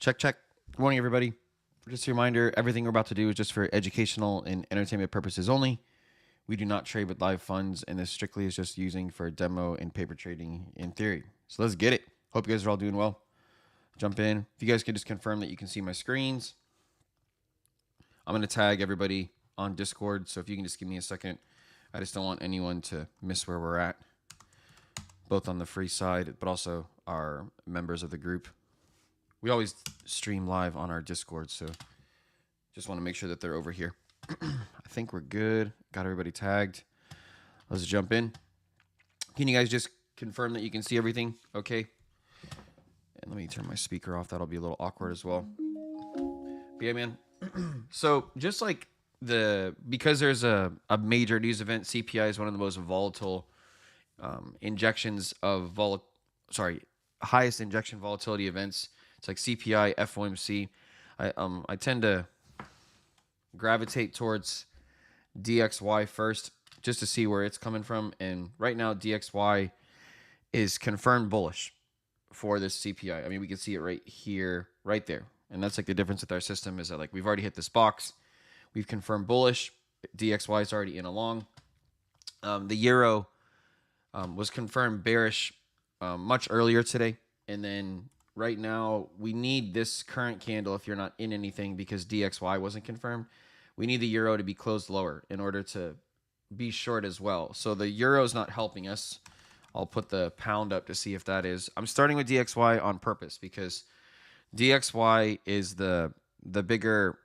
Check, check. Good morning, everybody. Just a reminder, everything we're about to do is just for educational and entertainment purposes only. We do not trade with live funds, and this strictly is just using for demo and paper trading in theory. So let's get it. Hope you guys are all doing well. Jump in. If you guys can just confirm that you can see my screens. I'm going to tag everybody on Discord, so if you can just give me a second. I just don't want anyone to miss where we're at, both on the free side, but also our members of the group. We always stream live on our Discord, so just want to make sure that they're over here. I think we're good. Got everybody tagged. Let's jump in. Can you guys just confirm that you can see everything? Okay. And let me turn my speaker off. That'll be a little awkward as well. But yeah, man. So just like because there's a major news event, CPI is one of the most volatile injections of highest injection volatility events. It's like CPI, FOMC. I tend to gravitate towards DXY first just to see where it's coming from. And right now, DXY is confirmed bullish for this CPI. I mean, we can see it right here, right there. And that's like the difference with our system is that like we've already hit this box. We've confirmed bullish. DXY is already in a long. The euro was confirmed bearish much earlier today. And then right now, we need this current candle if you're not in anything because DXY wasn't confirmed. We need the euro to be closed lower in order to be short as well. So the euro is not helping us. I'll put the pound up to see if that is. I'm starting with DXY on purpose because DXY is the bigger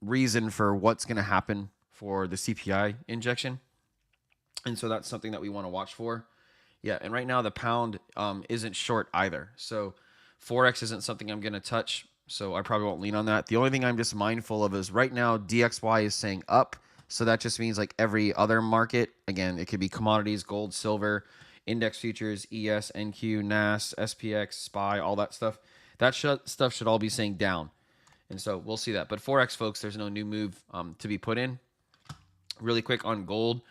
reason for what's going to happen for the CPI injection. And so that's something that we want to watch for. Yeah, and right now the pound isn't short either. So Forex isn't something I'm going to touch, so I probably won't lean on that. The only thing I'm just mindful of is right now DXY is saying up, so that just means like every other market, again, it could be commodities, gold, silver, index futures, ES, NQ, NAS, SPX, SPY, all that stuff. That stuff should all be saying down, and so we'll see that. But Forex, folks, there's no new move to be put in. Really quick on gold.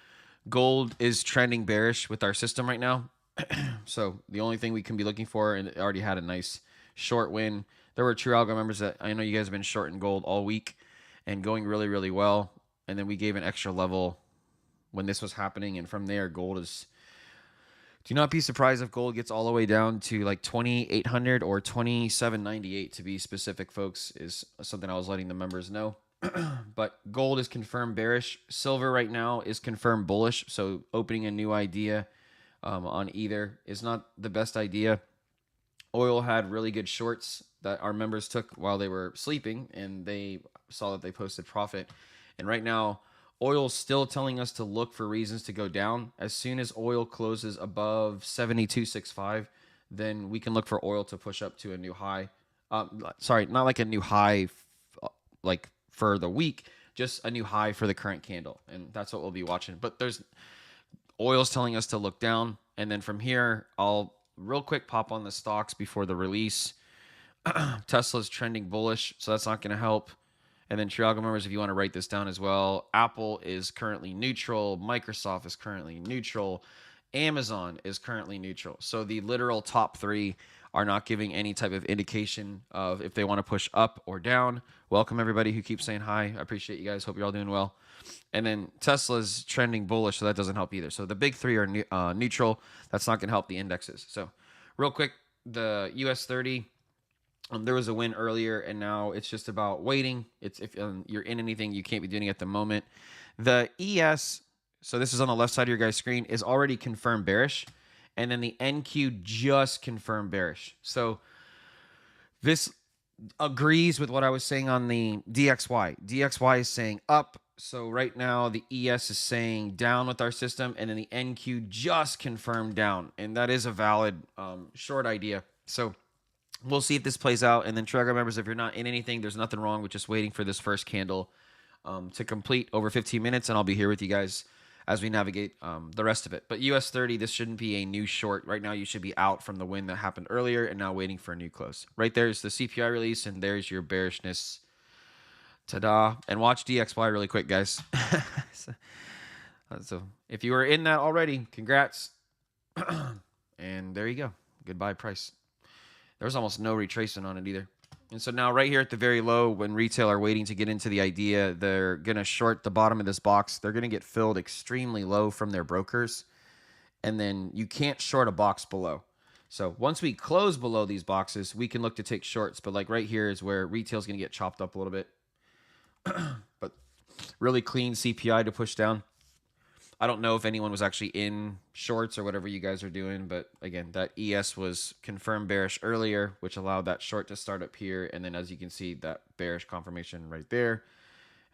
Gold is trending bearish with our system right now. So the only thing we can be looking for, and it already had a nice short win. There were True Algo members that I know you guys have been short in gold all week and going really, really well. And then we gave an extra level when this was happening. And from there, gold is... Do not be surprised if gold gets all the way down to like 2,800 or 2,798 to be specific, folks, is something I was letting the members know. But gold is confirmed bearish. Silver right now is confirmed bullish. So opening a new idea on either is not the best idea. Oil had really good shorts that our members took while they were sleeping, and they saw that they posted profit. And right now, oil's still telling us to look for reasons to go down. As soon as oil closes above 72.65, then we can look for oil to push up to a new high. Sorry, not like a new high like for the week, just a new high for the current candle. And that's what we'll be watching. But oil's telling us to look down. And then from here, I'll real quick pop on the stocks before the release. Tesla's trending bullish, so that's not going to help. And then True Algo members, if you want to write this down as well, Apple is currently neutral. Microsoft is currently neutral. Amazon is currently neutral. So the literal top three are not giving any type of indication of if they want to push up or down. Welcome, everybody who keeps saying hi. I appreciate you guys. Hope you're all doing well. And then Tesla's trending bullish, so that doesn't help either. So the big three are neutral. That's not going to help the indexes. So real quick, the US 30, there was a win earlier, and now it's just about waiting. It's if you're in anything, you can't be doing it at the moment. The ES, so this is on the left side of your guys' screen, is already confirmed bearish. And then the NQ just confirmed bearish. So this agrees with what I was saying on the DXY. DXY is saying up. So right now the ES is saying down with our system. And then the NQ just confirmed down. And that is a valid short idea. So we'll see if this plays out. And then True Algo members, if you're not in anything, there's nothing wrong with just waiting for this first candle to complete over 15 minutes. And I'll be here with you guys as we navigate the rest of it. But US 30, this shouldn't be a new short. Right now, you should be out from the win that happened earlier and now waiting for a new close. Right there's the CPI release, and there's your bearishness. Ta-da. And watch DXY really quick, guys. So if you were in that already, congrats. And there you go. Goodbye price. There was almost no retracement on it either. And so now right here at the very low, when retail are waiting to get into the idea, they're going to short the bottom of this box. They're going to get filled extremely low from their brokers. And then you can't short a box below. So once we close below these boxes, we can look to take shorts. But like right here is where retail's going to get chopped up a little bit. But really clean CPI to push down. I don't know if anyone was actually in shorts or whatever you guys are doing, but again, that ES was confirmed bearish earlier, which allowed that short to start up here. And then as you can see, that bearish confirmation right there,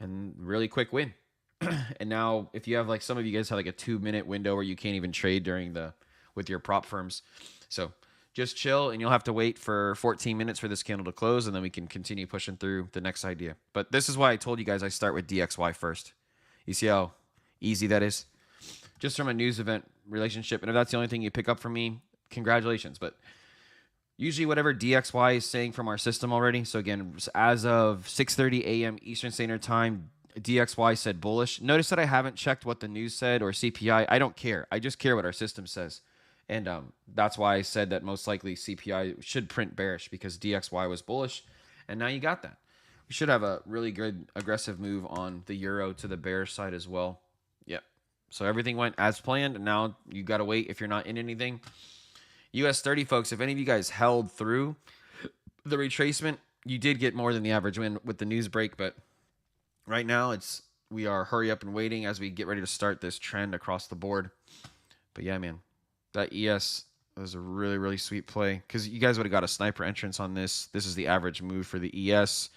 and really quick win. And now if you have like, some of you guys have like a 2-minute window where you can't even trade during with your prop firms. So just chill, and you'll have to wait for 14 minutes for this candle to close, and then we can continue pushing through the next idea. But this is why I told you guys I start with DXY first. You see how easy that is? Just from a news event relationship. And if that's the only thing you pick up from me, congratulations. But usually whatever DXY is saying from our system already. So again, as of 6:30 a.m. Eastern Standard Time, DXY said bullish. Notice that I haven't checked what the news said or CPI. I don't care. I just care what our system says. And that's why I said that most likely CPI should print bearish, because DXY was bullish. And now you got that. We should have a really good aggressive move on the euro to the bearish side as well. Yep. So everything went as planned. And now you got to wait if you're not in anything. US 30, folks, if any of you guys held through the retracement, you did get more than the average win with the news break. But right now we are hurry up and waiting as we get ready to start this trend across the board. But yeah, man, that ES was a really, really sweet play, because you guys would have got a sniper entrance on this. This is the average move for the ES.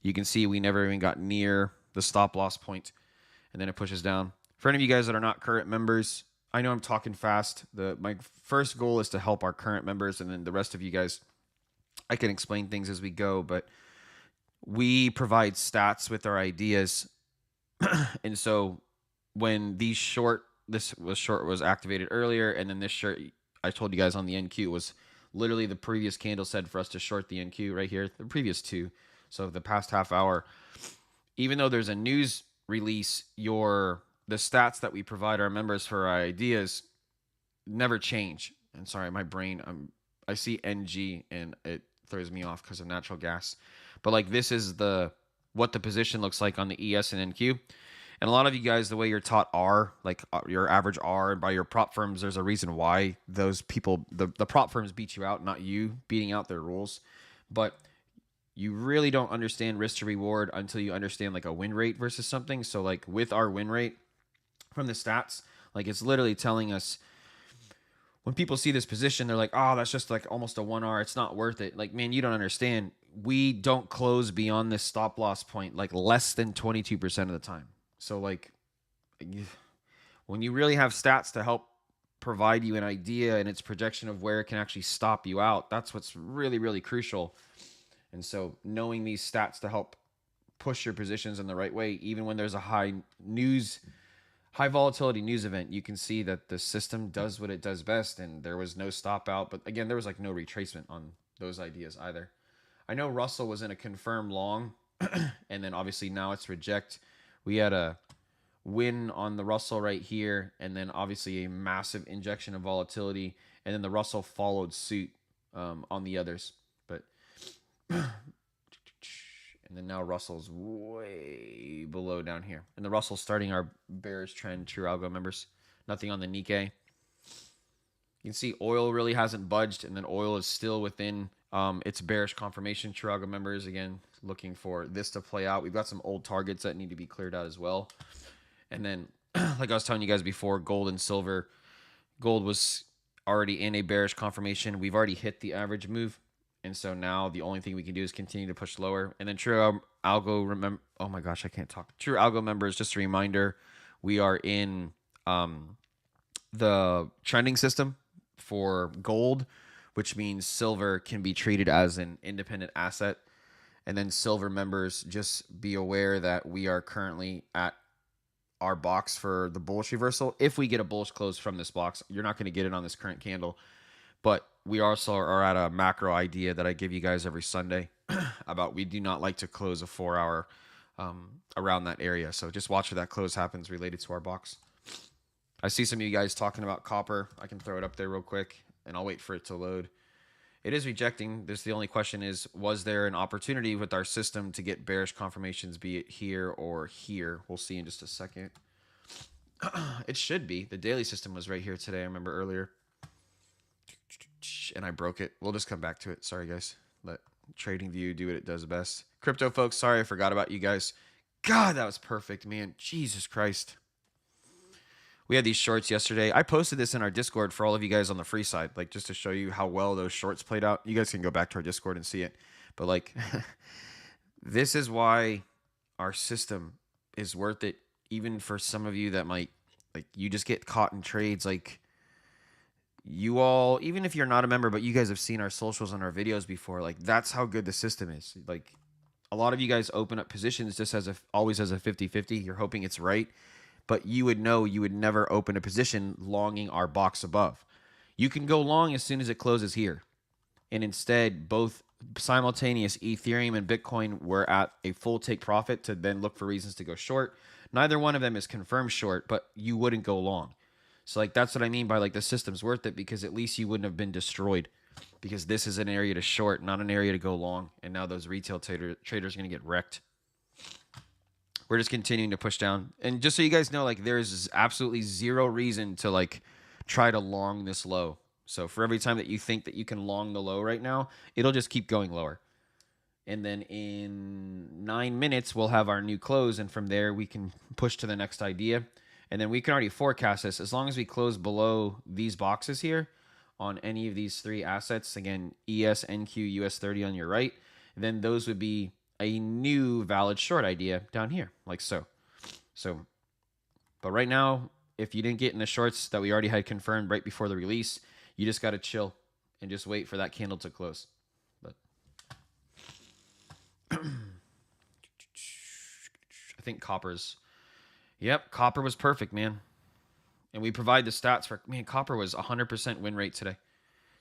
You can see we never even got near the stop loss point, and then it pushes down. For any of you guys that are not current members, I know I'm talking fast. My first goal is to help our current members, and then the rest of you guys, I can explain things as we go, but we provide stats with our ideas. And so when this short was activated earlier, and then this short, I told you guys on the NQ, was literally the previous candle said for us to short the NQ right here, the previous two. So the past half hour, even though there's a news release, the stats that we provide our members for our ideas never change. And sorry, my brain, I see NG and it throws me off because of natural gas. But like, this is what the position looks like on the ES and NQ. And a lot of you guys, the way you're taught R, like your average R, and by your prop firms, there's a reason why those people, the prop firms beat you out, not you beating out their rules. But you really don't understand risk to reward until you understand like a win rate versus something. So like with our win rate from the stats, like it's literally telling us, when people see this position, they're like, oh, that's just like almost a 1R. It's not worth it. Like, man, you don't understand. We don't close beyond this stop loss point like less than 22% of the time. So like, when you really have stats to help provide you an idea and its projection of where it can actually stop you out, that's what's really, really crucial. And so knowing these stats to help push your positions in the right way, even when there's a high volatility news event, you can see that the system does what it does best, and there was no stop out. But again, there was like no retracement on those ideas either. I know Russell was in a confirmed long, and then obviously now it's reject. We had a win on the Russell right here, and then obviously a massive injection of volatility, and then the Russell followed suit on the others. But and then now Russell's way below down here, and the Russell's starting our bearish trend. True Algo members, nothing on the Nikkei. You can see oil really hasn't budged, and then oil is still within its bearish confirmation. True Algo members, again, looking for this to play out. We've got some old targets that need to be cleared out as well. And then, like I was telling you guys before, gold and silver. Gold was already in a bearish confirmation. We've already hit the average move. And so now the only thing we can do is continue to push lower. And then True Algo, oh my gosh, I can't talk. True Algo members, just a reminder, we are in the trending system for gold, which means silver can be treated as an independent asset. And then silver members, just be aware that we are currently at our box for the bullish reversal. If we get a bullish close from this box, you're not going to get it on this current candle. But we also are at a macro idea that I give you guys every Sunday about we do not like to close a 4-hour around that area. So just watch where that close happens related to our box. I see some of you guys talking about copper. I can throw it up there real quick, and I'll wait for it to load. It is rejecting. This the only question is, was there an opportunity with our system to get bearish confirmations, be it here or here? We'll see in just a second. It should be. The daily system was right here today. I remember earlier. And I broke it. We'll just come back to it. Sorry, guys. Let TradingView do what it does best. Crypto folks, sorry I forgot about you guys. God, that was perfect, man. Jesus Christ. We had these shorts yesterday. I posted this in our Discord for all of you guys on the free side, like just to show you how well those shorts played out. You guys can go back to our Discord and see it. But like, this is why our system is worth it, even for some of you that might, like, you just get caught in trades. Like, you all, even if you're not a member, but you guys have seen our socials and our videos before, like, that's how good the system is. Like, a lot of you guys open up positions just as always as a 50-50. You're hoping it's right. But you would know you would never open a position longing our box above. You can go long as soon as it closes here. And instead, both simultaneous Ethereum and Bitcoin were at a full take profit to then look for reasons to go short. Neither one of them is confirmed short, but you wouldn't go long. So like that's what I mean by like the system's worth it, because at least you wouldn't have been destroyed. Because this is an area to short, not an area to go long. And now those retail traders are going to get wrecked. We're just continuing to push down. And just so you guys know, like there's absolutely zero reason to like try to long this low. So for every time that you think that you can long the low right now, it'll just keep going lower. And then in 9 minutes, we'll have our new close. And from there, we can push to the next idea. And then we can already forecast this. As long as we close below these boxes here on any of these three assets, again, ES, NQ, US30 on your right, then those would be a new valid short idea down here, like so. But right now, if you didn't get in the shorts that we already had confirmed right before the release, you just got to chill and just wait for that candle to close. But I think copper's, yep, copper was perfect, man. And we provide the stats for, man, copper was 100% win rate today.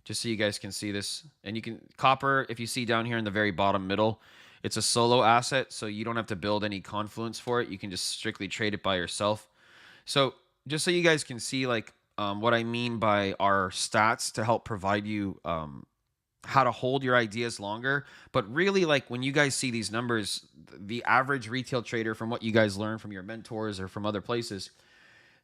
Just so you guys can see this. And you can, copper, if you see down here in the very bottom middle, it's a solo asset, so you don't have to build any confluence for it. You can just strictly trade it by yourself. So just so you guys can see like what I mean by our stats to help provide you how to hold your ideas longer. But really, like when you guys see these numbers, the average retail trader, from what you guys learn from your mentors or from other places,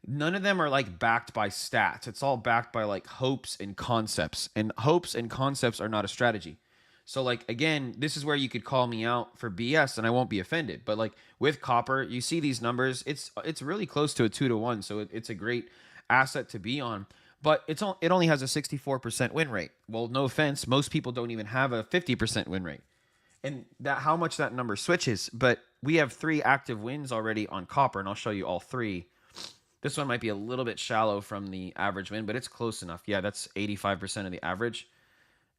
none of them are like backed by stats. It's all backed by like hopes and concepts. And hopes and concepts are not a strategy. So like, again, this is where you could call me out for BS and I won't be offended. But like with copper, you see these numbers, it's really close to a 2-to-1. So it's a great asset to be on. But it only has a 64% win rate. Well, no offense, most people don't even have a 50% win rate. And that how much that number switches. But we have 3 active wins already on copper, and I'll show you all 3. This one might be a little bit shallow from the average win, but it's close enough. Yeah, that's 85% of the average.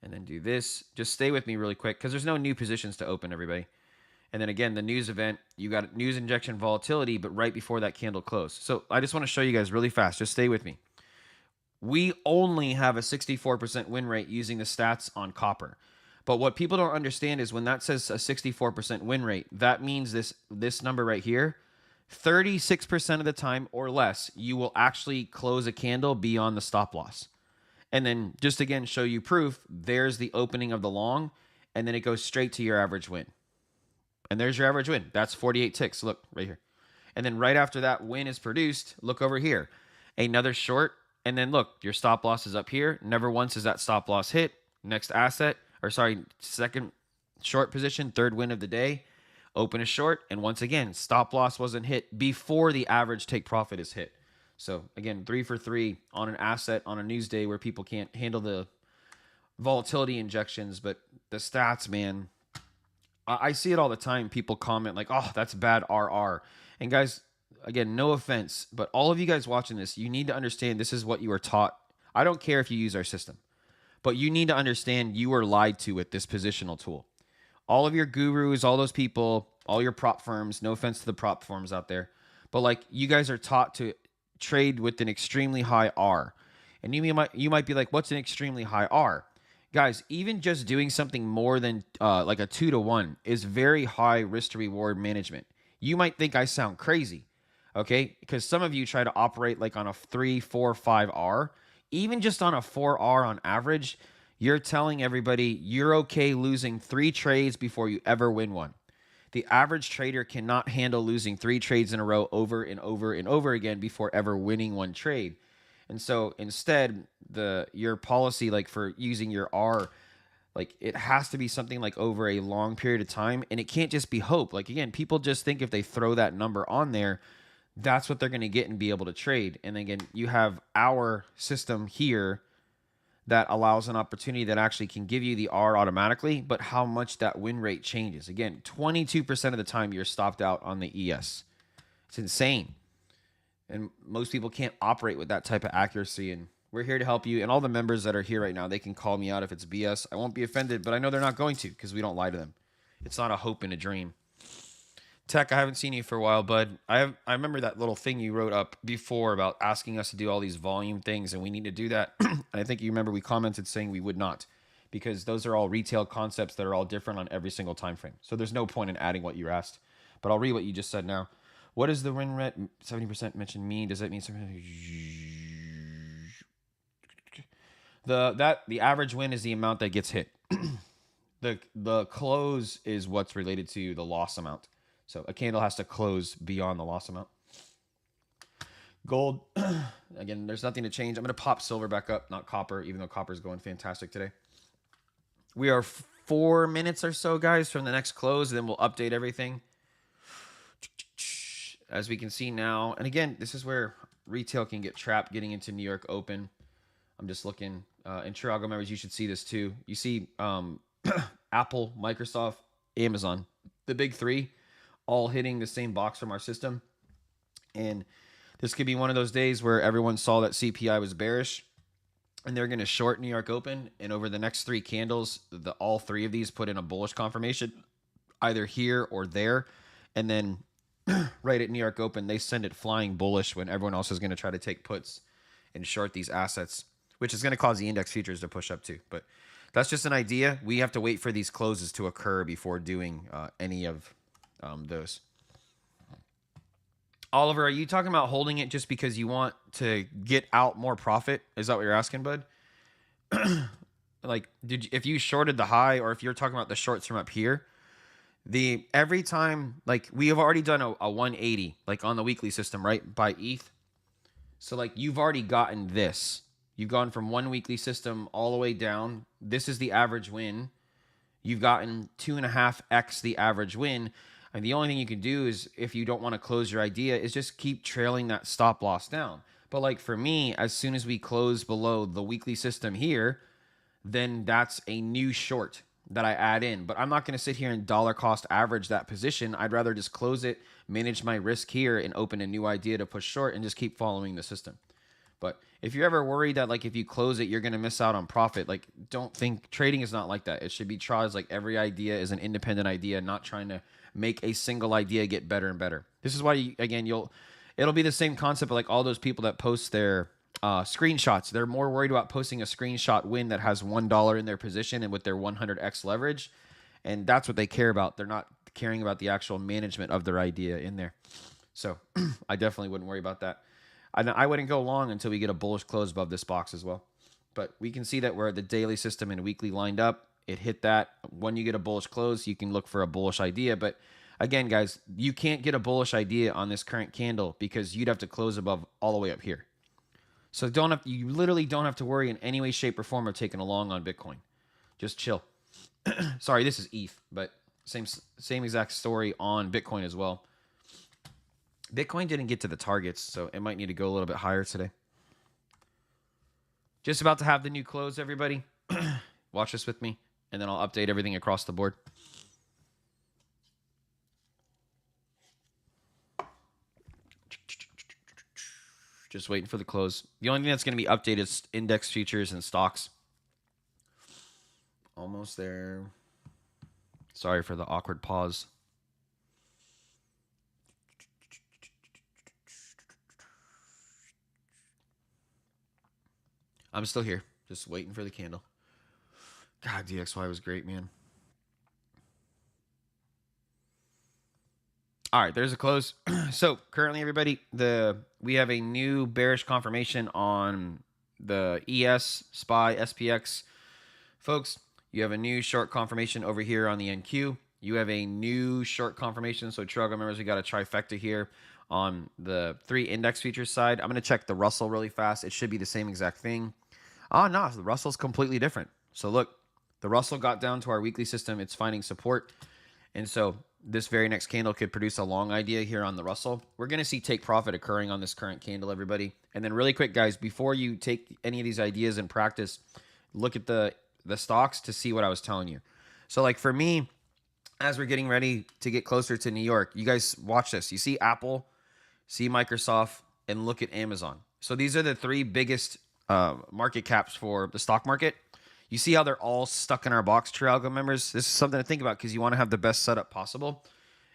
And then do this. Just stay with me really quick because there's no new positions to open, everybody. And then again, the news event, you got news injection volatility, but right before that candle closed. So I just want to show you guys really fast. Just stay with me. We only have a 64% win rate using the stats on copper. But what people don't understand is when that says a 64% win rate, that means this number right here, 36% of the time or less, you will actually close a candle beyond the stop loss. And then just again, show you proof, there's the opening of the long, and then it goes straight to your average win. And there's your average win. That's 48 ticks. Look right here. And then right after that win is produced, look over here. Another short. And then look, your stop loss is up here. Never once is that stop loss hit. Next asset, or sorry, second short position, third win of the day. Open a short. And once again, stop loss wasn't hit before the average take profit is hit. So again, 3 for 3 on an asset on a news day where people can't handle the volatility injections. But the stats, man, I see it all the time. People comment like, oh, that's bad RR. And guys, again, no offense, but all of you guys watching this, you need to understand this is what you are taught. I don't care if you use our system, but you need to understand you were lied to with this positional tool. All of your gurus, all those people, all your prop firms, no offense to the prop firms out there, but like you guys are taught to trade with an extremely high R. And you might be like, what's an extremely high R? Guys, even just doing something more than like a 2-to-1 is very high risk to reward management. You might think I sound crazy, okay? Because some of you try to operate like on a 3, 4, 5 R. Even just on a 4 R on average, You're telling everybody you're okay losing 3 trades before you ever win one. The average trader cannot handle losing 3 trades in a row over and over and over again before ever winning one trade. And so instead, your policy, like for using your R, like it has to be something like over a long period of time, and it can't just be hope. Like again, people just think if they throw that number on there, that's what they're going to get and be able to trade. And again, you have our system here that allows an opportunity that actually can give you the R automatically, but how much that win rate changes. Again, 22% of the time you're stopped out on the ES. It's insane. And most people can't operate with that type of accuracy. And we're here to help you. And all the members that are here right now, they can call me out if it's BS. I won't be offended, but I know they're not going to because we don't lie to them. It's not a hope and a dream. Tech, I haven't seen you for a while, bud. I remember that little thing you wrote up before about asking us to do all these volume things, and we need to do that. And I think you remember we commented saying we would not, because those are all retail concepts that are all different on every single time frame. So there's no point in adding what you asked. But I'll read what you just said now. What does the win rate 70% mention mean? Does that mean something? The average win is the amount that gets hit. The close is what's related to the loss amount. So a candle has to close beyond the loss amount. Gold, again, there's nothing to change. I'm going to pop silver back up, not copper, even though copper is going fantastic today. We are 4 minutes or so, guys, from the next close, and then we'll update everything. As we can see now, and again, this is where retail can get trapped getting into New York Open. I'm just looking. And True Algo members, you should see this too. You see Apple, Microsoft, Amazon, the big three, all hitting the same box from our system. And this could be one of those days where everyone saw that CPI was bearish and they're going to short New York Open. And over the next 3 candles, all 3 of these put in a bullish confirmation, either here or there. And then right at New York Open, they send it flying bullish when everyone else is going to try to take puts and short these assets, which is going to cause the index futures to push up too. But that's just an idea. We have to wait for these closes to occur before doing any of those. Oliver, are you talking about holding it just because you want to get out more profit? Is that what you're asking, bud? Like, if you shorted the high, or if you're talking about the shorts from up here, every time, like, we have already done a 180, like on the weekly system, right, by ETH. So like, you've already gotten this. You've gone from one weekly system all the way down. This is the average win. You've gotten 2.5x the average win. And the only thing you can do is, if you don't want to close your idea, is just keep trailing that stop loss down. But like for me, as soon as we close below the weekly system here, then that's a new short that I add in. But I'm not going to sit here and dollar cost average that position. I'd rather just close it, manage my risk here, and open a new idea to push short and just keep following the system. But if you're ever worried that, like, if you close it, you're going to miss out on profit, like, don't think. Trading is not like that. It should be tried as like every idea is an independent idea, not trying to make a single idea get better and better. This is why, again, it'll be the same concept of like all those people that post their screenshots. They're more worried about posting a screenshot win that has $1 in their position and with their 100x leverage. And that's what they care about. They're not caring about the actual management of their idea in there. So I definitely wouldn't worry about that. I wouldn't go long until we get a bullish close above this box as well. But we can see that we're at the daily system and weekly lined up. It hit that. When you get a bullish close, you can look for a bullish idea. But again, guys, you can't get a bullish idea on this current candle because you'd have to close above all the way up here. So you literally don't have to worry in any way, shape, or form of taking a long on Bitcoin. Just chill. Sorry, this is ETH, but same exact story on Bitcoin as well. Bitcoin didn't get to the targets, so it might need to go a little bit higher today. Just about to have the new close, everybody. Watch this with me, and then I'll update everything across the board. Just waiting for the close. The only thing that's going to be updated is index futures and stocks. Almost there. Sorry for the awkward pause. I'm still here, just waiting for the candle. God, DXY was great, man. All right, there's a close. So currently, everybody, we have a new bearish confirmation on the ES, SPY, SPX, Folks, you have a new short confirmation over here on the NQ. You have a new short confirmation. So True Algo members, we got a trifecta here on the 3 index futures side. I'm going to check the Russell really fast. It should be the same exact thing. Oh, no, the Russell's completely different. So look, the Russell got down to our weekly system. It's finding support. And so this very next candle could produce a long idea here on the Russell. We're going to see take profit occurring on this current candle, everybody. And then really quick, guys, before you take any of these ideas in practice, look at the stocks to see what I was telling you. So like for me, as we're getting ready to get closer to New York, you guys watch this. You see Apple, see Microsoft, and look at Amazon. So these are the 3 biggest market caps for the stock market. You see how they're all stuck in our box, True Algo members? This is something to think about because you want to have the best setup possible.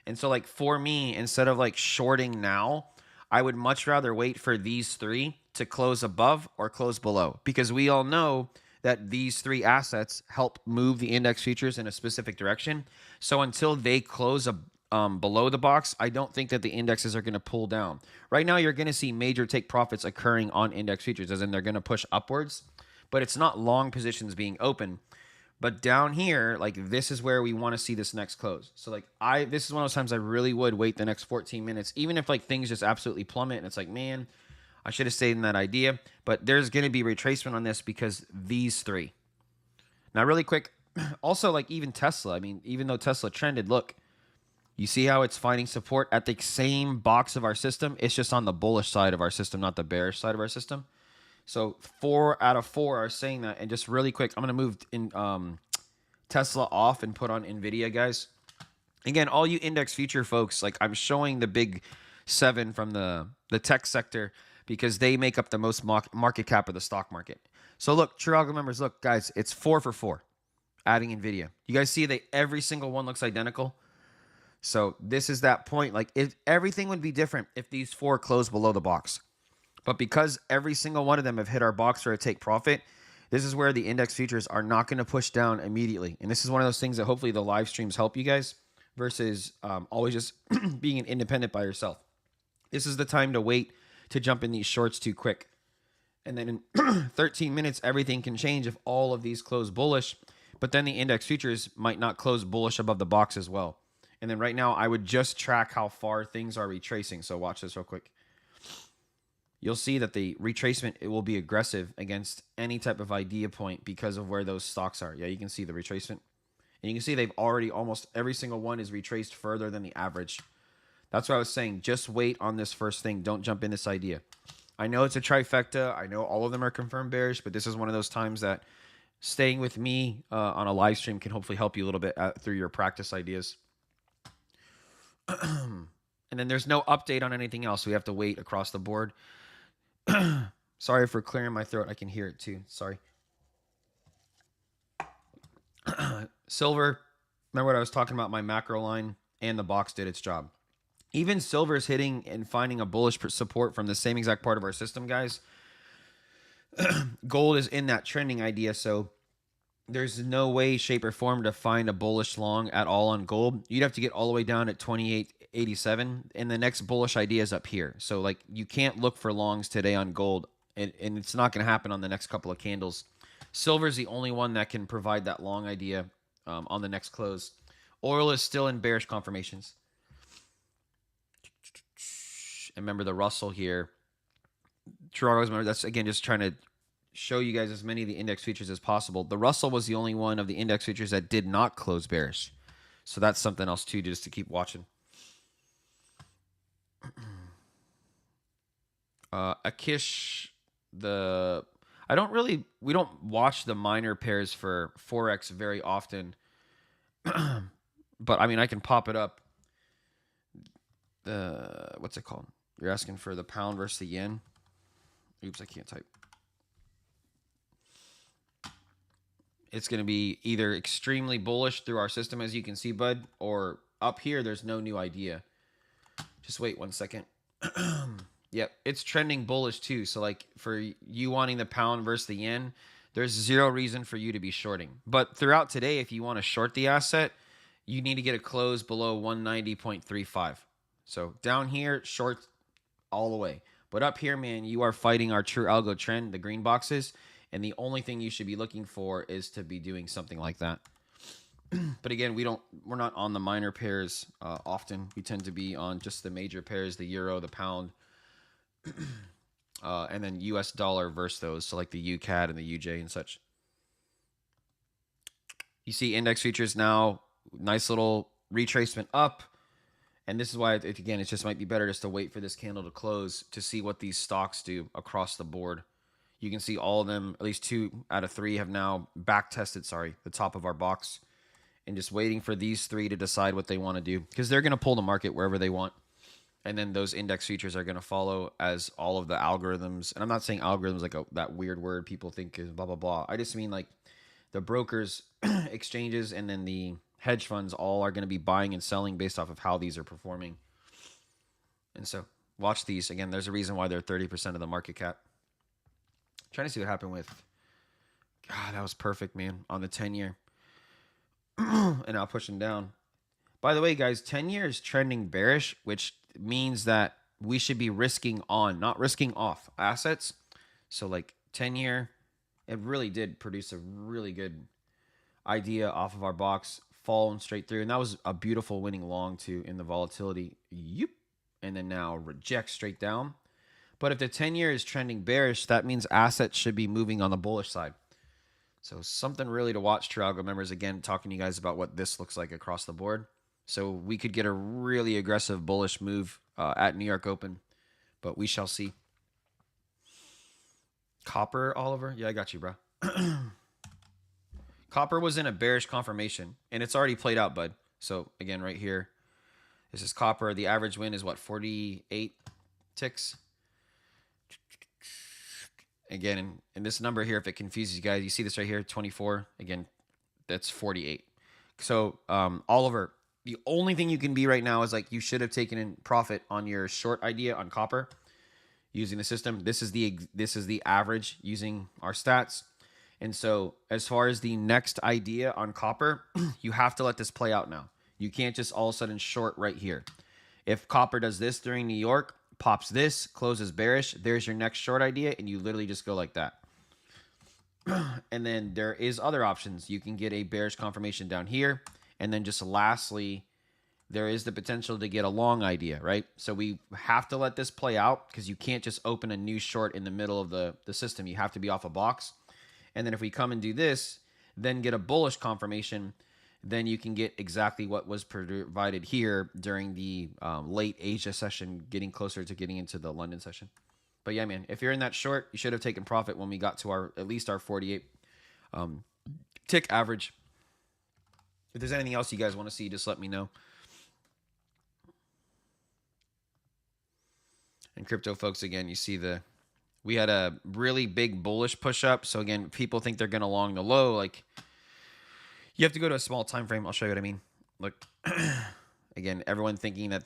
And so like for me, instead of like shorting now, I would much rather wait for these 3 to close above or close below, because we all know that these 3 assets help move the index futures in a specific direction. So until they close below the box, I don't think that the indexes are going to pull down. Right now, you're going to see major take profits occurring on index futures, as in they're going to push upwards, but it's not long positions being open. But down here, like this is where we want to see this next close. So like this is one of those times I really would wait the next 14 minutes, even if like things just absolutely plummet and it's like, man, I should have stayed in that idea. But there's going to be retracement on this because these 3. Now, really quick, also like even Tesla, I mean, even though Tesla trended, look, you see how it's finding support at the same box of our system. It's just on the bullish side of our system, not the bearish side of our system. So 4 out of 4 are saying that. And just really quick, I'm going to move in Tesla off and put on NVIDIA, guys. Again, all you index future folks, like I'm showing the big 7 from the tech sector because they make up the most market cap of the stock market. So look, True Algo members, look, guys, it's 4 for 4 adding NVIDIA. You guys see that every single one looks identical? So this is that point. Like everything would be different if these 4 closed below the box. But because every single one of them have hit our box for a take profit, this is where the index futures are not going to push down immediately. And this is one of those things that hopefully the live streams help you guys versus always just being an independent by yourself. This is the time to wait to jump in these shorts too quick. And then in 13 minutes, everything can change if all of these close bullish. But then the index futures might not close bullish above the box as well. And then right now, I would just track how far things are retracing. So watch this real quick. You'll see that the retracement, it will be aggressive against any type of idea point because of where those stocks are. Yeah, you can see the retracement. And you can see they've already almost every single one is retraced further than the average. That's what I was saying. Just wait on this first thing. Don't jump in this idea. I know it's a trifecta. I know all of them are confirmed bearish, but this is one of those times that staying with me on a live stream can hopefully help you a little bit through your practice ideas. And then there's no update on anything else. We have to wait across the board. Sorry for clearing my throat. I can hear it too. Sorry. Silver. Remember what I was talking about? My macro line and the box did its job. Even silver's hitting and finding a bullish support from the same exact part of our system, guys. Gold is in that trending idea, so there's no way, shape, or form to find a bullish long at all on gold. You'd have to get all the way down at 28.87, and the next bullish idea is up here. So, like, you can't look for longs today on gold, and it's not going to happen on the next couple of candles. Silver is the only one that can provide that long idea on the next close. Oil is still in bearish confirmations. And remember the Russell here. Toronto's, remember, that's, again, just trying to show you guys as many of the index features as possible. The Russell was the only one of the index features that did not close bearish. So that's something else too, just to keep watching. Akish, we don't watch the minor pairs for Forex very often. But I mean, I can pop it up. What's it called? You're asking for the pound versus the yen. Oops, I can't type. It's going to be either extremely bullish through our system, as you can see, bud, or up here, there's no new idea. Just wait 1 second. Yep, it's trending bullish too. So like for you wanting the pound versus the yen, there's zero reason for you to be shorting. But throughout today, if you want to short the asset, you need to get a close below 190.35. So down here, short all the way. But up here, man, you are fighting our True Algo trend, the green boxes. And the only thing you should be looking for is to be doing something like that. But again, we're not on the minor pairs often. We tend to be on just the major pairs, the euro, the pound, and then US dollar versus those. So like the UCAD and the UJ and such. You see index futures now, nice little retracement up. And this is why, again, it just might be better just to wait for this candle to close to see what these stocks do across the board. You can see all of them, at least 2 out of 3 have now back tested, the top of our box. And just waiting for these 3 to decide what they want to do. Because they're going to pull the market wherever they want. And then those index futures are going to follow as all of the algorithms. And I'm not saying algorithms like that weird word people think is blah, blah, blah. I just mean like the brokers, exchanges, and then the hedge funds all are going to be buying and selling based off of how these are performing. And so watch these. Again, there's a reason why they're 30% of the market cap. I'm trying to see what happened with, God, that was perfect, man, on the 10-year. And I'll push them down. By the way, guys, 10-year is trending bearish, which means that we should be risking on, not risking off assets. So like 10-year, it really did produce a really good idea off of our box, falling straight through. And that was a beautiful winning long too in the volatility. Yep. And then now reject straight down. But if the 10-year is trending bearish, that means assets should be moving on the bullish side. So something really to watch, True Algo members. Again, talking to you guys about what this looks like across the board. So we could get a really aggressive bullish move at New York Open, but we shall see. Copper, Oliver? Yeah, I got you, bro. Copper was in a bearish confirmation, and it's already played out, bud. So, again, right here, this is copper. The average win is, what, 48 ticks? Again, and this number here, if it confuses you guys, you see this right here, 24. Again, that's 48. So, Oliver, the only thing you can be right now is like you should have taken in profit on your short idea on copper using the system. This is the average using our stats. And so as far as the next idea on copper, you have to let this play out now. You can't just all of a sudden short right here. If copper does this during New York, pops this, closes bearish, there's your next short idea, and you literally just go like that. And then there is other options. You can get a bearish confirmation down here. And then just lastly, there is the potential to get a long idea, right? So we have to let this play out because you can't just open a new short in the middle of the system. You have to be off a box. And then if we come and do this, then get a bullish confirmation, then you can get exactly what was provided here during the late Asia session, getting closer to getting into the London session. But yeah, man, if you're in that short, you should have taken profit when we got to at least our 48 tick average. If there's anything else you guys want to see, just let me know. And crypto folks, again, you see we had a really big bullish push up. So again, people think they're going to long the low. Like you have to go to a small time frame. I'll show you what I mean. Look, again, everyone thinking that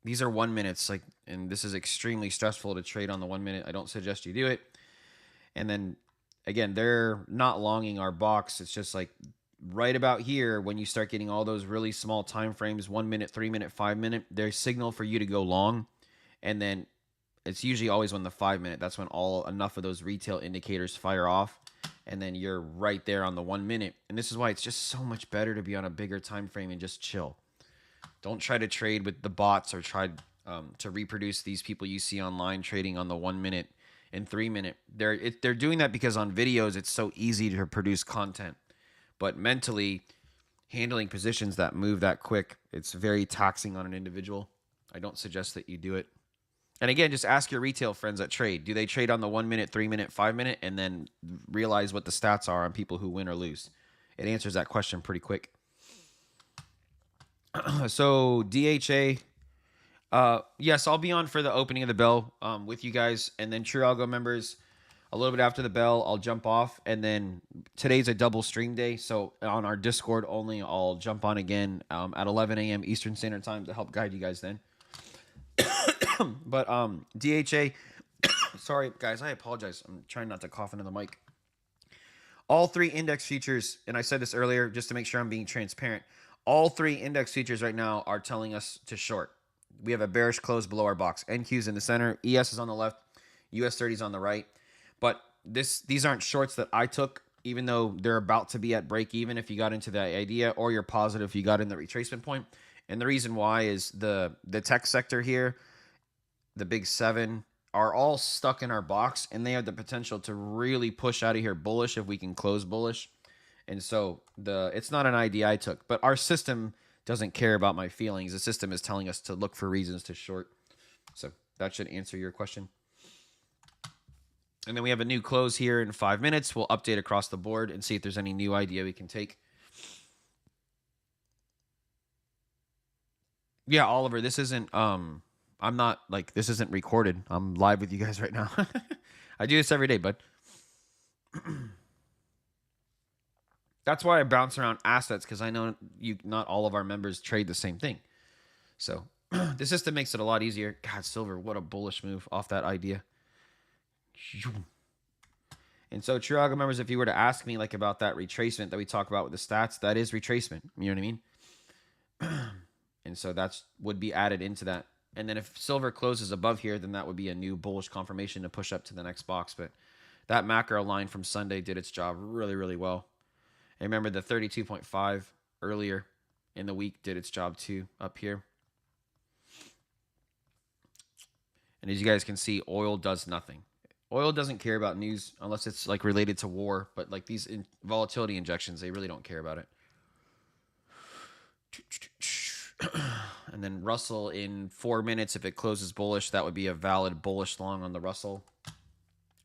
these are 1 minutes, like, and this is extremely stressful to trade on the 1 minute. I don't suggest you do it. And then again, they're not longing our box. It's just like right about here when you start getting all those really small time frames, 1 minute, 3 minute, 5 minute, there's signal for you to go long. And then it's usually always when the 5 minute, that's when enough of those retail indicators fire off. And then you're right there on the 1 minute. And this is why it's just so much better to be on a bigger time frame and just chill. Don't try to trade with the bots or try to reproduce these people you see online trading on the 1 minute and 3 minute. They're doing that because on videos it's so easy to produce content. But mentally, handling positions that move that quick, it's very taxing on an individual. I don't suggest that you do it. And again, just ask your retail friends that trade. Do they trade on the 1 minute, 3 minute, 5 minute, and then realize what the stats are on people who win or lose? It answers that question pretty quick. So DHA, yes, I'll be on for the opening of the bell with you guys. And then True Algo members, a little bit after the bell, I'll jump off. And then today's a double stream day. So on our Discord only, I'll jump on again at 11 a.m. Eastern Standard Time to help guide you guys then. But DHA, sorry guys, I apologize. I'm trying not to cough into the mic. All 3 index features, and I said this earlier just to make sure I'm being transparent. All 3 index features right now are telling us to short. We have a bearish close below our box. NQ's in the center, ES is on the left, US 30 is on the right. But these aren't shorts that I took, even though they're about to be at break even if you got into that idea, or you're positive if you got in the retracement point. And the reason why is the tech sector here, the big seven, are all stuck in our box, and they have the potential to really push out of here bullish if we can close bullish. And so it's not an idea I took, but our system doesn't care about my feelings. The system is telling us to look for reasons to short. So that should answer your question. And then we have a new close here in 5 minutes. We'll update across the board and see if there's any new idea we can take. Yeah, Oliver, this isn't I'm not like, this isn't recorded. I'm live with you guys right now. I do this every day, bud. That's why I bounce around assets, because I know not all of our members trade the same thing. So the system makes it a lot easier. God, silver, what a bullish move off that idea. And so, True Algo members, if you were to ask me like about that retracement that we talk about with the stats, that is retracement. You know what I mean? And so that's would be added into that. And then if silver closes above here, then that would be a new bullish confirmation to push up to the next box. But that macro line from Sunday did its job really, really well. And remember, the 32.5 earlier in the week did its job too up here. And as you guys can see, oil does nothing. Oil doesn't care about news unless it's like related to war. But like these volatility injections, they really don't care about it. And then Russell in 4 minutes, if it closes bullish, that would be a valid bullish long on the Russell.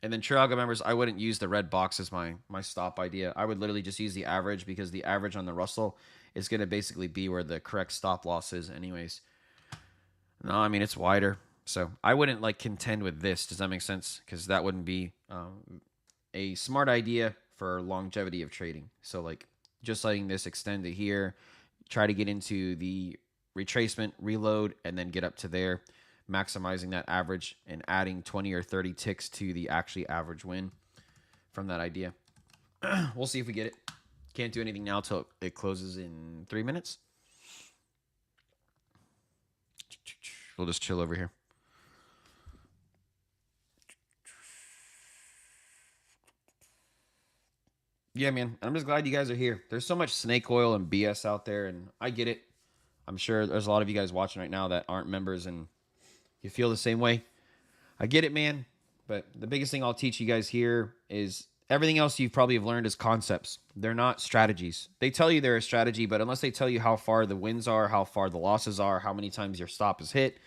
And then True Algo members, I wouldn't use the red box as my stop idea. I would literally just use the average, because the average on the Russell is going to basically be where the correct stop loss is anyways. No, I mean, it's wider. So I wouldn't like contend with this. Does that make sense? Because that wouldn't be a smart idea for longevity of trading. So like just letting this extend to here, try to get into the retracement, reload, and then get up to there, maximizing that average and adding 20 or 30 ticks to the actually average win from that idea. We'll see if we get it. Can't do anything now till it closes in 3 minutes. We'll just chill over here. Yeah, man. I'm just glad you guys are here. There's so much snake oil and BS out there, and I get it. I'm sure there's a lot of you guys watching right now that aren't members, and you feel the same way. I get it, man. But the biggest thing I'll teach you guys here is everything else you probably have learned is concepts. They're not strategies. They tell you they're a strategy, but unless they tell you how far the wins are, how far the losses are, how many times your stop is hit,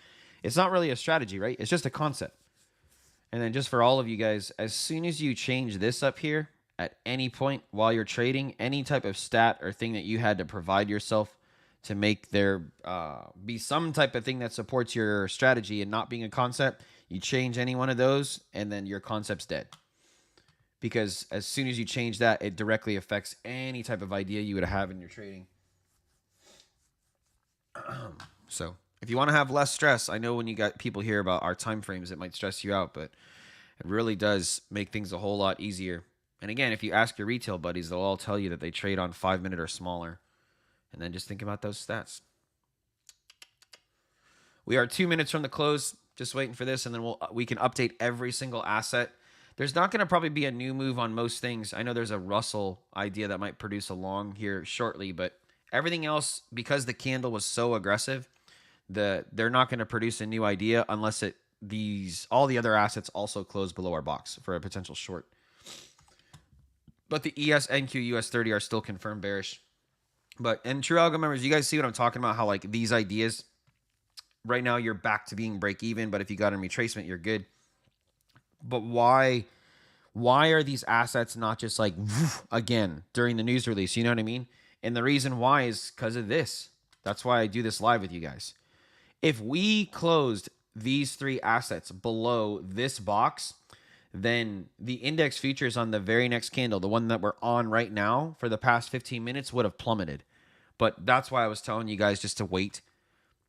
it's not really a strategy, right? It's just a concept. And then just for all of you guys, as soon as you change this up here, at any point while you're trading, any type of stat or thing that you had to provide yourself to make there be some type of thing that supports your strategy and not being a concept, you change any one of those, and then your concept's dead. Because as soon as you change that, it directly affects any type of idea you would have in your trading. So if you want to have less stress, I know when you got people hear about our time frames, it might stress you out, but it really does make things a whole lot easier. And again, if you ask your retail buddies, they'll all tell you that they trade on 5 minute or smaller. And then just think about those stats. We are 2 minutes from the close. Just waiting for this, and then we can update every single asset. There's not going to probably be a new move on most things. I know there's a Russell idea that might produce a long here shortly, but everything else, because the candle was so aggressive, they're not going to produce a new idea unless all the other assets also close below our box for a potential short. But the ES, NQ, US30 are still confirmed bearish. And True Algo members, you guys see what I'm talking about? How like these ideas, right now you're back to being break even, but if you got a retracement, you're good. But why are these assets not just like again during the news release? You know what I mean? And the reason why is because of this. That's why I do this live with you guys. If we closed these three assets below this box, then the index futures on the very next candle, the one that we're on right now for the past 15 minutes, would have plummeted. But that's why I was telling you guys just to wait.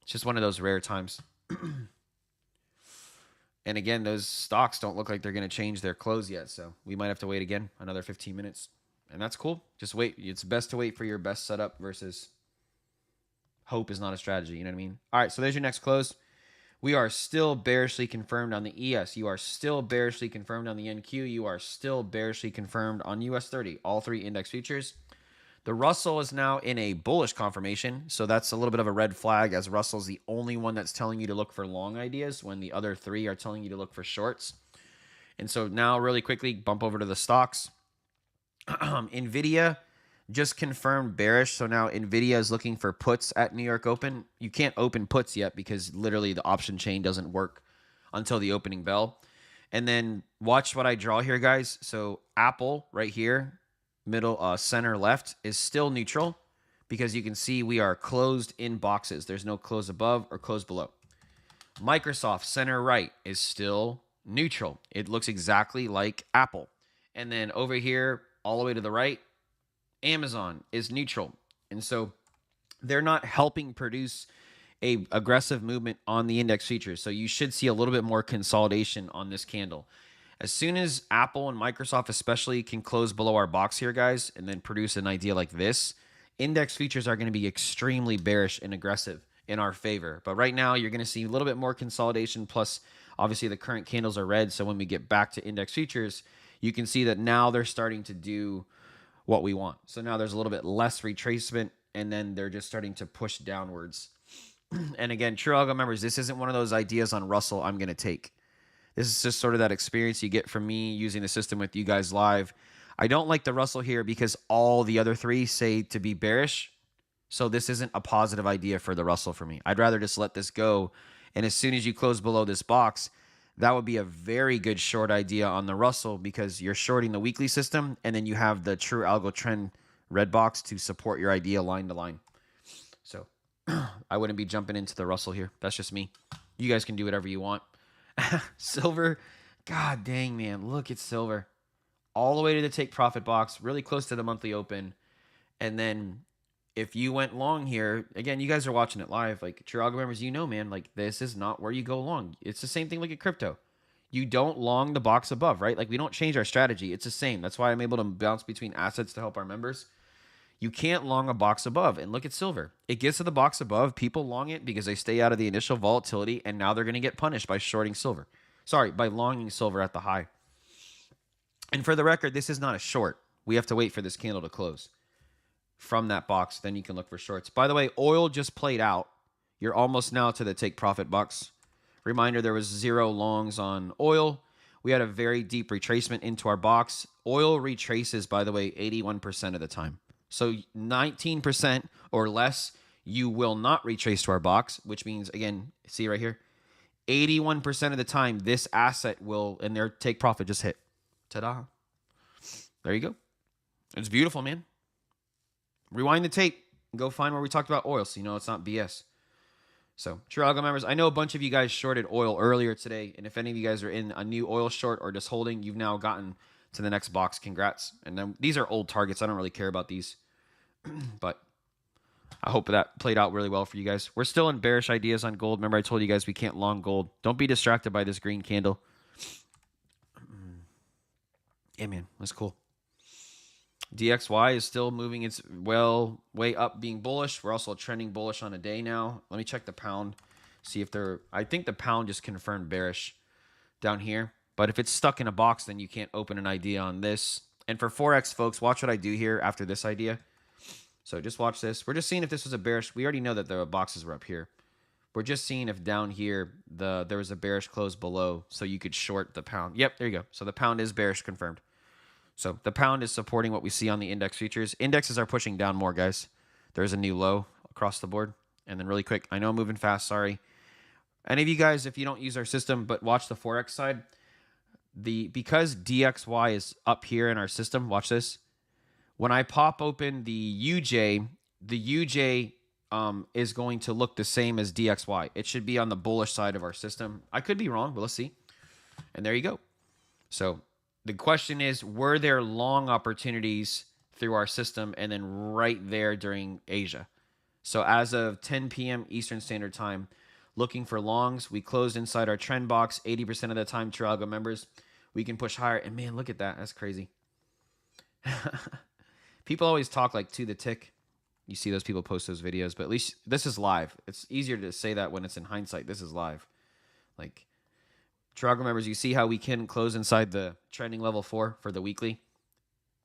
It's just one of those rare times. And again, those stocks don't look like they're going to change their close yet. So we might have to wait again another 15 minutes. And that's cool. Just wait. It's best to wait for your best setup versus hope is not a strategy. You know what I mean? All right, so there's your next close. We are still bearishly confirmed on the ES. You are still bearishly confirmed on the NQ. You are still bearishly confirmed on US 30, all three index futures. The Russell is now in a bullish confirmation, so that's a little bit of a red flag, as Russell's the only one that's telling you to look for long ideas when the other three are telling you to look for shorts. And so now really quickly, bump over to the stocks. NVIDIA just confirmed bearish, so now NVIDIA is looking for puts at New York Open. You can't open puts yet because literally the option chain doesn't work until the opening bell. And then watch what I draw here, guys. So Apple right here, middle center left, is still neutral because you can see we are closed in boxes. There's no close above or close below. Microsoft center right is still neutral. It looks exactly like Apple. And then over here, all the way to the right, Amazon is neutral. And so they're not helping produce a aggressive movement on the index features. So you should see a little bit more consolidation on this candle. As soon as Apple and Microsoft especially can close below our box here, guys, and then produce an idea like this, index features are going to be extremely bearish and aggressive in our favor. But right now, you're going to see a little bit more consolidation. Plus, obviously, the current candles are red. So when we get back to index features, you can see that now they're starting to do what we want. So now there's a little bit less retracement, and then they're just starting to push downwards. And again, True Algo members, this isn't one of those ideas on Russell I'm going to take. This is just sort of that experience you get from me using the system with you guys live. I don't like the Russell here because all the other three say to be bearish. So this isn't a positive idea for the Russell for me. I'd rather just let this go. And as soon as you close below this box, that would be a very good short idea on the Russell because you're shorting the weekly system and then you have the True Algo trend red box to support your idea line to line. So I wouldn't be jumping into the Russell here. That's just me. You guys can do whatever you want. Silver, god dang, man, look at silver all the way to the take profit box, really close to the monthly open. And then if you went long here, again, you guys are watching it live, like True Algo members, you know, man, like this is not where you go long. It's the same thing like at crypto. You don't long the box above, right? Like we don't change our strategy. It's the same. That's why I'm able to bounce between assets to help our members. You can't long a box above. And look at silver. It gets to the box above. People long it because they stay out of the initial volatility, and now they're going to get punished by shorting silver. Sorry, by longing silver at the high. And for the record, this is not a short. We have to wait for this candle to close from that box. Then you can look for shorts. By the way, oil just played out. You're almost now to the take profit box. Reminder, there was 0 longs on oil. We had a very deep retracement into our box. Oil retraces, by the way, 81% of the time. So 19% or less, you will not retrace to our box, which means, again, see right here, 81% of the time, this asset will, and their take profit just hit. Ta-da. There you go. It's beautiful, man. Rewind the tape and go find where we talked about oil so you know it's not BS. So, True Algo members, I know a bunch of you guys shorted oil earlier today, and if any of you guys are in a new oil short or just holding, you've now gotten to the next box. Congrats. And then these are old targets. I don't really care about these. But I hope that played out really well for you guys. We're still in bearish ideas on gold. Remember, I told you guys we can't long gold. Don't be distracted by this green candle. Yeah, man, that's cool. DXY is still moving its way up, being bullish. We're also trending bullish on a day now. Let me check the pound, see if they're. I think the pound just confirmed bearish down here. But if it's stuck in a box, then you can't open an idea on this. And for Forex, folks, watch what I do here after this idea. So just watch this. We're just seeing if this was a bearish. We already know that the boxes were up here. We're just seeing if down here there was a bearish close below, so you could short the pound. Yep, there you go. So the pound is bearish confirmed. So the pound is supporting what we see on the index futures. Indexes are pushing down more, guys. There's a new low across the board. And then really quick, I know I'm moving fast, sorry. Any of you guys, if you don't use our system but watch the Forex side, because DXY is up here in our system, watch this. When I pop open the UJ is going to look the same as DXY. It should be on the bullish side of our system. I could be wrong, but let's see. And there you go. So the question is, were there long opportunities through our system and then right there during Asia? So as of 10 p.m. Eastern Standard Time, looking for longs, we closed inside our trend box 80% of the time. True Algo members, we can push higher. And man, look at that. That's crazy. People always talk like to the tick. You see those people post those videos, but at least this is live. It's easier to say that when it's in hindsight. This is live. Like, True Algo members, you see how we can close inside the trending level 4 for the weekly?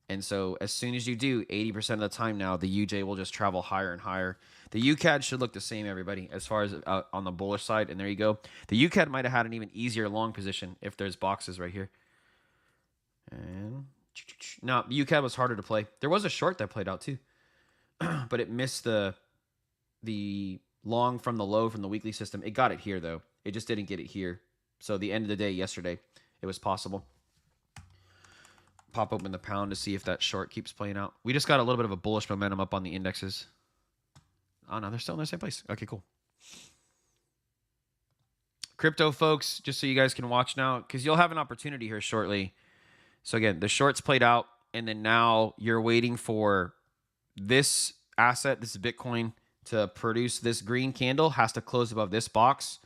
And so as soon as you do, 80% of the time now, the UJ will just travel higher and higher. The UCAD should look the same, everybody, as far as on the bullish side. And there you go. The UCAD might have had an even easier long position if there's boxes right here. And no, the UCAD was harder to play. There was a short that played out too, but it missed the long from the low from the weekly system. It got it here though. It just didn't get it here. So the end of the day yesterday, it was possible. Pop open the pound to see if that short keeps playing out. We just got a little bit of a bullish momentum up on the indexes. Oh, no, they're still in the same place. Okay, cool. Crypto, folks, just so you guys can watch now, because you'll have an opportunity here shortly. So, again, the shorts played out, and then now you're waiting for this asset, this is Bitcoin, to produce this green candle, has to close above this box,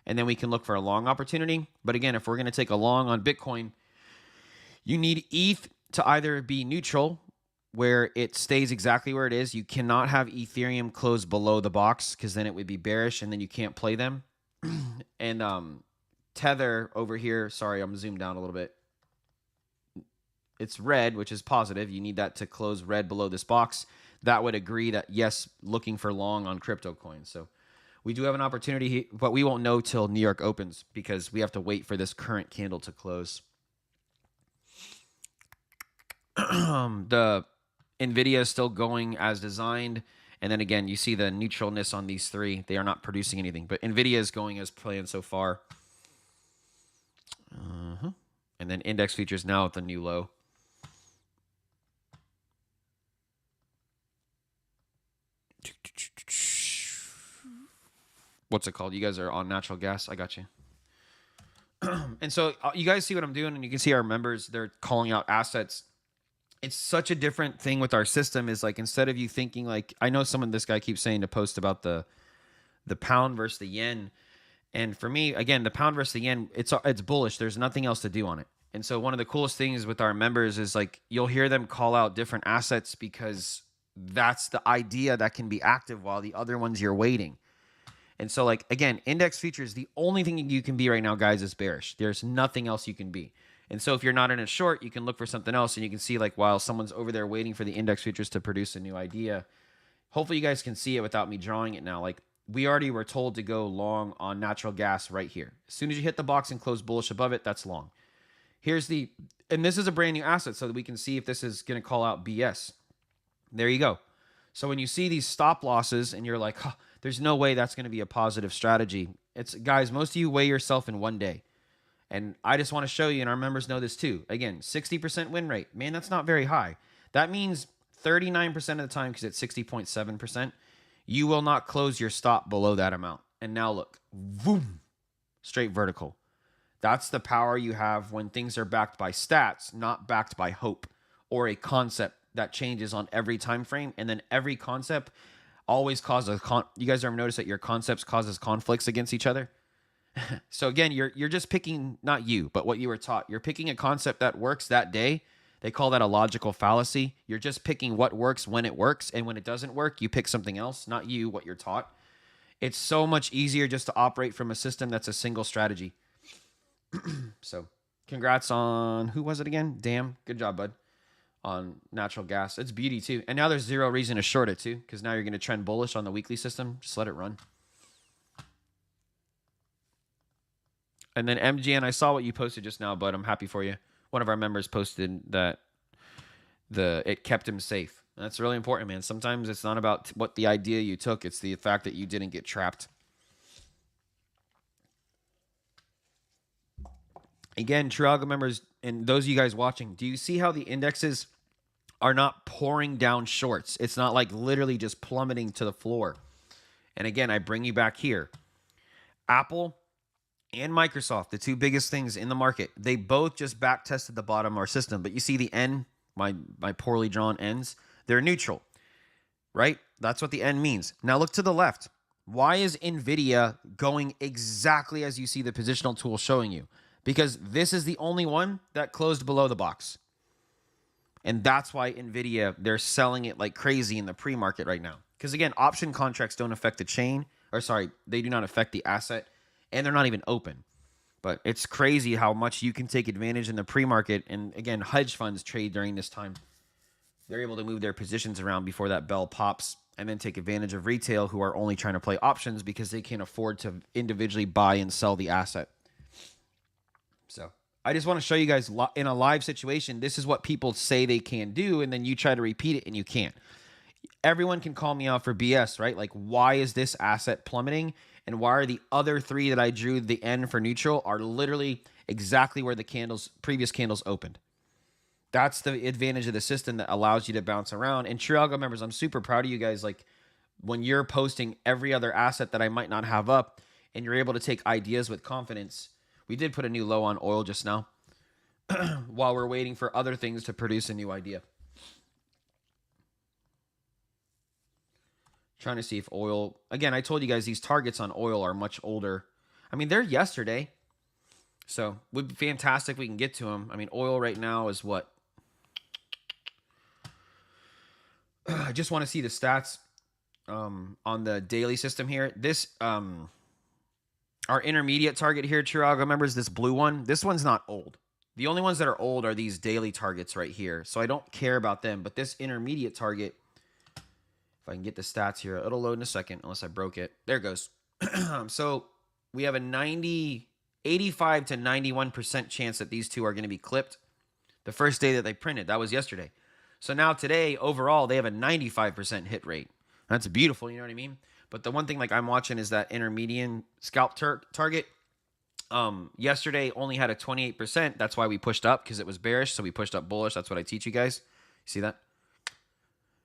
and then we can look for a long opportunity. But, again, if we're going to take a long on Bitcoin, you need ETH to either be neutral, where it stays exactly where it is. You cannot have Ethereum close below the box because then it would be bearish and then you can't play them. And Tether over here, sorry, I'm zoomed down a little bit. It's red, which is positive. You need that to close red below this box. That would agree that, yes, looking for long on crypto coins. So we do have an opportunity here, but we won't know till New York opens because we have to wait for this current candle to close. The NVIDIA is still going as designed. And then again, you see the neutralness on these three. They are not producing anything. But NVIDIA is going as planned so far. And then index futures now at the new low. What's it called? You guys are on natural gas. I got you. And so you guys see what I'm doing, and you can see our members, they're calling out assets. It's such a different thing with our system is like, instead of you thinking like, I know this guy keeps saying to post about the pound versus the yen. And for me, again, the pound versus the yen, it's bullish. There's nothing else to do on it. And so one of the coolest things with our members is like, you'll hear them call out different assets because that's the idea that can be active while the other ones you're waiting. And so like, again, index futures, the only thing you can be right now, guys, is bearish. There's nothing else you can be. And so if you're not in a short, you can look for something else, and you can see like while someone's over there waiting for the index futures to produce a new idea. Hopefully you guys can see it without me drawing it now. Like we already were told to go long on natural gas right here. As soon as you hit the box and close bullish above it, that's long. And this is a brand new asset so that we can see if this is going to call out BS. There you go. So when you see these stop losses and you're like, there's no way that's going to be a positive strategy. Guys, most of you weigh yourself in one day. And I just want to show you, and our members know this too. Again, 60% win rate. Man, that's not very high. That means 39% of the time, because it's 60.7%, you will not close your stop below that amount. And now look, boom, straight vertical. That's the power you have when things are backed by stats, not backed by hope or a concept that changes on every time frame. And then every concept always causes, you guys ever notice that your concepts causes conflicts against each other? So again, you're just picking, not you, but what you were taught. You're picking a concept that works that day. They call that a logical fallacy. You're just picking what works when it works, and when it doesn't work, you pick something else, not you, what you're taught. It's so much easier just to operate from a system that's a single strategy. So congrats on, who was it again? Damn, good job, bud, on natural gas. It's beauty too. And now there's zero reason to short it too, because now you're going to trend bullish on the weekly system. Just let it run. And then MGN, I saw what you posted just now, but I'm happy for you. One of our members posted that it kept him safe. And that's really important, man. Sometimes it's not about what the idea you took. It's the fact that you didn't get trapped. Again, True Algo members, and those of you guys watching, do you see how the indexes are not pouring down shorts? It's not like literally just plummeting to the floor. And again, I bring you back here. Apple and Microsoft, the two biggest things in the market, they both just back tested the bottom of our system. But you see the N, my poorly drawn N's, they're neutral, right? That's what the N means. Now look to the left. Why is NVIDIA going exactly as you see the positional tool showing you? Because this is the only one that closed below the box. And that's why NVIDIA, they're selling it like crazy in the pre-market right now. Because again, option contracts don't affect the chain, or sorry, they do not affect the asset. and they're not even open. But it's crazy how much you can take advantage in the pre-market. And again, hedge funds trade during this time. They're able to move their positions around before that bell pops and then take advantage of retail who are only trying to play options because they can't afford to individually buy and sell the asset. So I just want to show you guys in a live situation, this is what people say they can do, and then you try to repeat it and you can't. Everyone can call me out for BS, right? Like, why is this asset plummeting? And why are the other three that I drew the N for neutral are literally exactly where the previous candles opened? That's the advantage of the system that allows you to bounce around. And True Algo members, I'm super proud of you guys. Like, when you're posting every other asset that I might not have up and you're able to take ideas with confidence. We did put a new low on oil just now while we're waiting for other things to produce a new idea. Trying to see if oil, again, I told you guys these targets on oil are much older. I mean, they're yesterday. So it would be fantastic if we can get to them. I mean, oil right now is what? I just want to see the stats on the daily system here. This, our intermediate target here, True Algo members, this blue one, this one's not old. The only ones that are old are these daily targets right here. So I don't care about them. But this intermediate target, if I can get the stats here, it'll load in a second unless I broke it. There it goes. So we have a 85 to 91% chance that these two are going to be clipped the first day that they printed. That was yesterday. So now today, overall, they have a 95% hit rate. That's beautiful, you know what I mean? But the one thing like I'm watching is that intermediate scalp target. Yesterday only had a 28%. That's why we pushed up, because it was bearish. So we pushed up bullish. That's what I teach you guys. See that?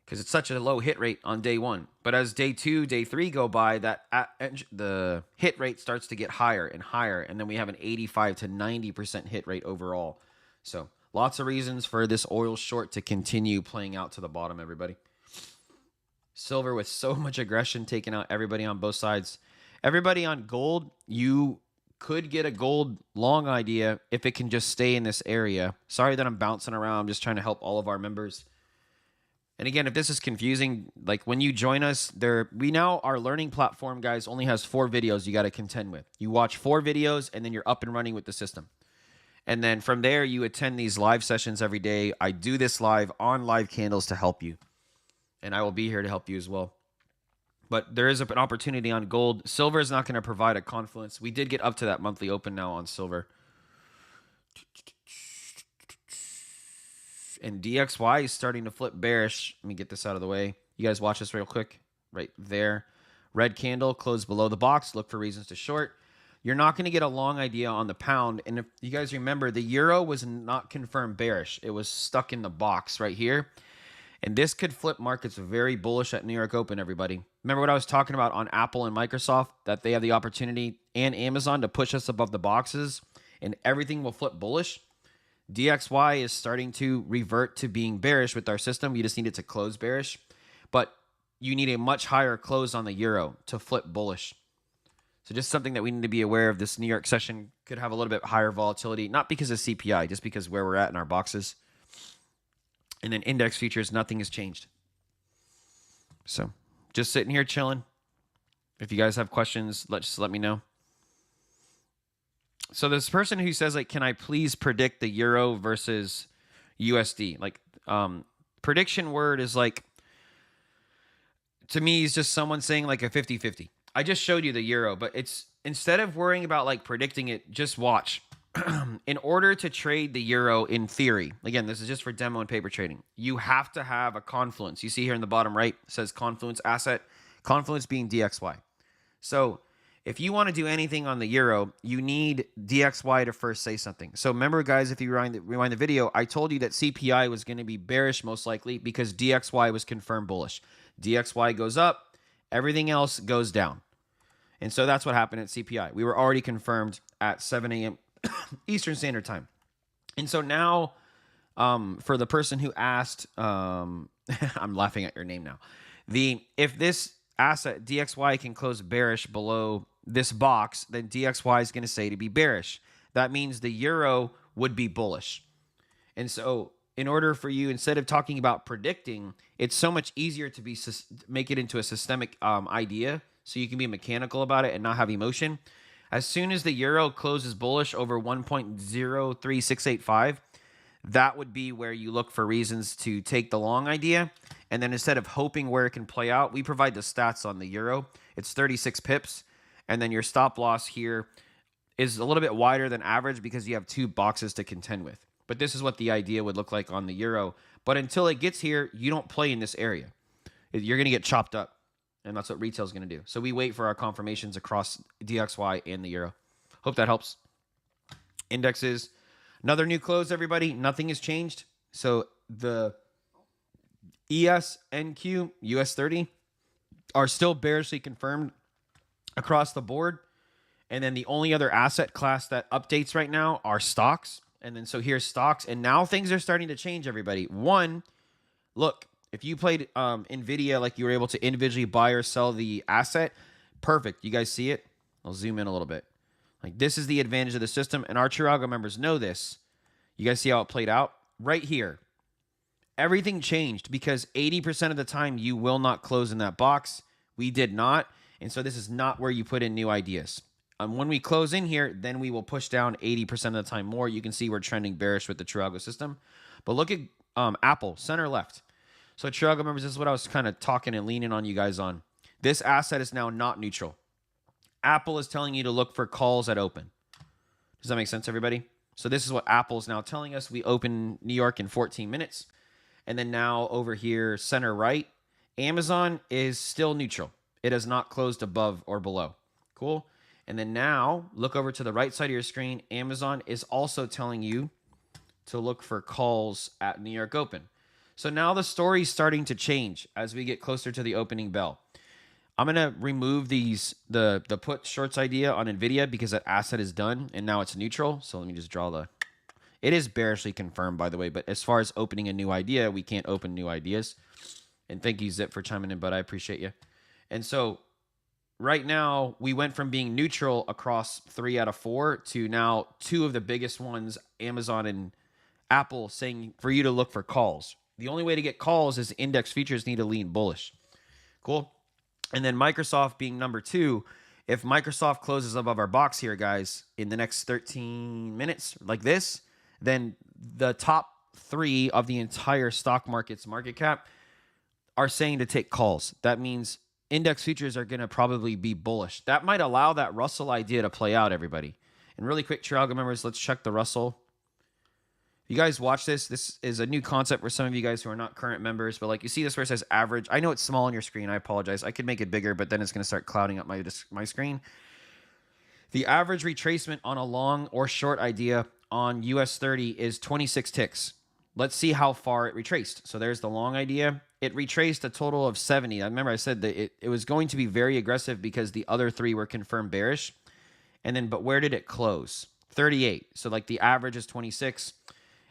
Because it's such a low hit rate on day one. But as day 2, day 3 go by, the hit rate starts to get higher and higher. And then we have an 85 to 90% hit rate overall. So lots of reasons for this oil short to continue playing out to the bottom, everybody. Silver with so much aggression taking out everybody on both sides. Everybody on gold, you could get a gold long idea if it can just stay in this area. Sorry that I'm bouncing around. I'm just trying to help all of our members. And again, if this is confusing, like when you join us, our learning platform, guys, only has 4 videos you got to contend with. You watch 4 videos and then you're up and running with the system. And then from there, you attend these live sessions every day. I do this live on live candles to help you. And I will be here to help you as well. But there is an opportunity on gold. Silver is not going to provide a confluence. We did get up to that monthly open now on silver. And DXY is starting to flip bearish. Let me get this out of the way. You guys watch this real quick. Right there. Red candle, closed below the box. Look for reasons to short. You're not going to get a long idea on the pound. And if you guys remember, the euro was not confirmed bearish. It was stuck in the box right here. And this could flip markets very bullish at New York Open, everybody. Remember what I was talking about on Apple and Microsoft, that they have the opportunity, and Amazon, to push us above the boxes and everything will flip bullish? DXY is starting to revert to being bearish with our system. You just need it to close bearish. But you need a much higher close on the euro to flip bullish. So just something that we need to be aware of. This New York session could have a little bit higher volatility, not because of CPI, just because where we're at in our boxes. And then index futures, nothing has changed. So just sitting here chilling. If you guys have questions, just let me know. So this person who says, like, can I please predict the euro versus USD? Like, prediction word is like, to me, is just someone saying like a 50-50. I just showed you the euro, but it's, instead of worrying about like predicting it, just watch. In order to trade the euro in theory, again, this is just for demo and paper trading, you have to have a confluence. You see here in the bottom right, it says confluence asset, confluence being DXY. So if you want to do anything on the euro, you need DXY to first say something. So remember, guys, if you rewind the video, I told you that CPI was going to be bearish most likely because DXY was confirmed bullish. DXY goes up, everything else goes down. And so that's what happened at CPI. We were already confirmed at 7 a.m. Eastern Standard Time. And so now, for the person who asked, I'm laughing at your name now. If this asset DXY can close bearish below this box, then DXY is going to say to be bearish. That means the euro would be bullish. And so in order for you, instead of talking about predicting, it's so much easier to make it into a systemic idea, so you can be mechanical about it and not have emotion. As soon as the euro closes bullish over 1.03685, that would be where you look for reasons to take the long idea. And then instead of hoping where it can play out, we provide the stats on the euro. It's 36 pips. And then your stop loss here is a little bit wider than average because you have 2 boxes to contend with. But this is what the idea would look like on the euro. But until it gets here, you don't play in this area. You're going to get chopped up. And that's what retail is going to do. So we wait for our confirmations across DXY and the euro. Hope that helps. Indexes. Another new close, everybody. Nothing has changed. So the ES, NQ, US 30 are still bearishly confirmed across the board. And then the only other asset class that updates right now are stocks. And then so here's stocks. And now things are starting to change, everybody. One, look, if you played NVIDIA, like you were able to individually buy or sell the asset, perfect. You guys see it? I'll zoom in a little bit. Like this is the advantage of the system. And our True Algo members know this. You guys see how it played out? Right here. Everything changed because 80% of the time you will not close in that box. We did not. And so this is not where you put in new ideas. When we close in here, then we will push down 80% of the time more. You can see we're trending bearish with the True Algo system. But look at Apple, center left. So True Algo members, this is what I was kind of talking and leaning on you guys on. This asset is now not neutral. Apple is telling you to look for calls at open. Does that make sense, everybody? So this is what Apple is now telling us. We open New York in 14 minutes. And then now over here, center right, Amazon is still neutral. It has not closed above or below. Cool. And then now look over to the right side of your screen. Amazon is also telling you to look for calls at New York open. So now the story is starting to change as we get closer to the opening bell. I'm going to remove the put shorts idea on NVIDIA because that asset is done and now it's neutral. So let me just draw it is bearishly confirmed, by the way. But as far as opening a new idea, we can't open new ideas. And thank you, Zip, for chiming in, but I appreciate you. And so right now we went from being neutral across 3 out of 4 to now 2 of the biggest ones, Amazon and Apple, saying for you to look for calls. The only way to get calls is index features need to lean bullish. Cool. And then Microsoft being number 2. If Microsoft closes above our box here, guys, in the next 13 minutes like this, then the top 3 of the entire stock market's market cap are saying to take calls. That means index futures are going to probably be bullish. That might allow that Russell idea to play out, everybody. And really quick, True Algo members, let's check the Russell. You guys watch this. This is a new concept for some of you guys who are not current members, but like you see this where it says average. I know it's small on your screen. I apologize. I could make it bigger, but then it's going to start clouding up my screen. The average retracement on a long or short idea on US 30 is 26 ticks. Let's see how far it retraced. So there's the long idea. It retraced a total of 70. I remember I said that it was going to be very aggressive because the other 3 were confirmed bearish. And then, but where did it close? 38. So like the average is 26.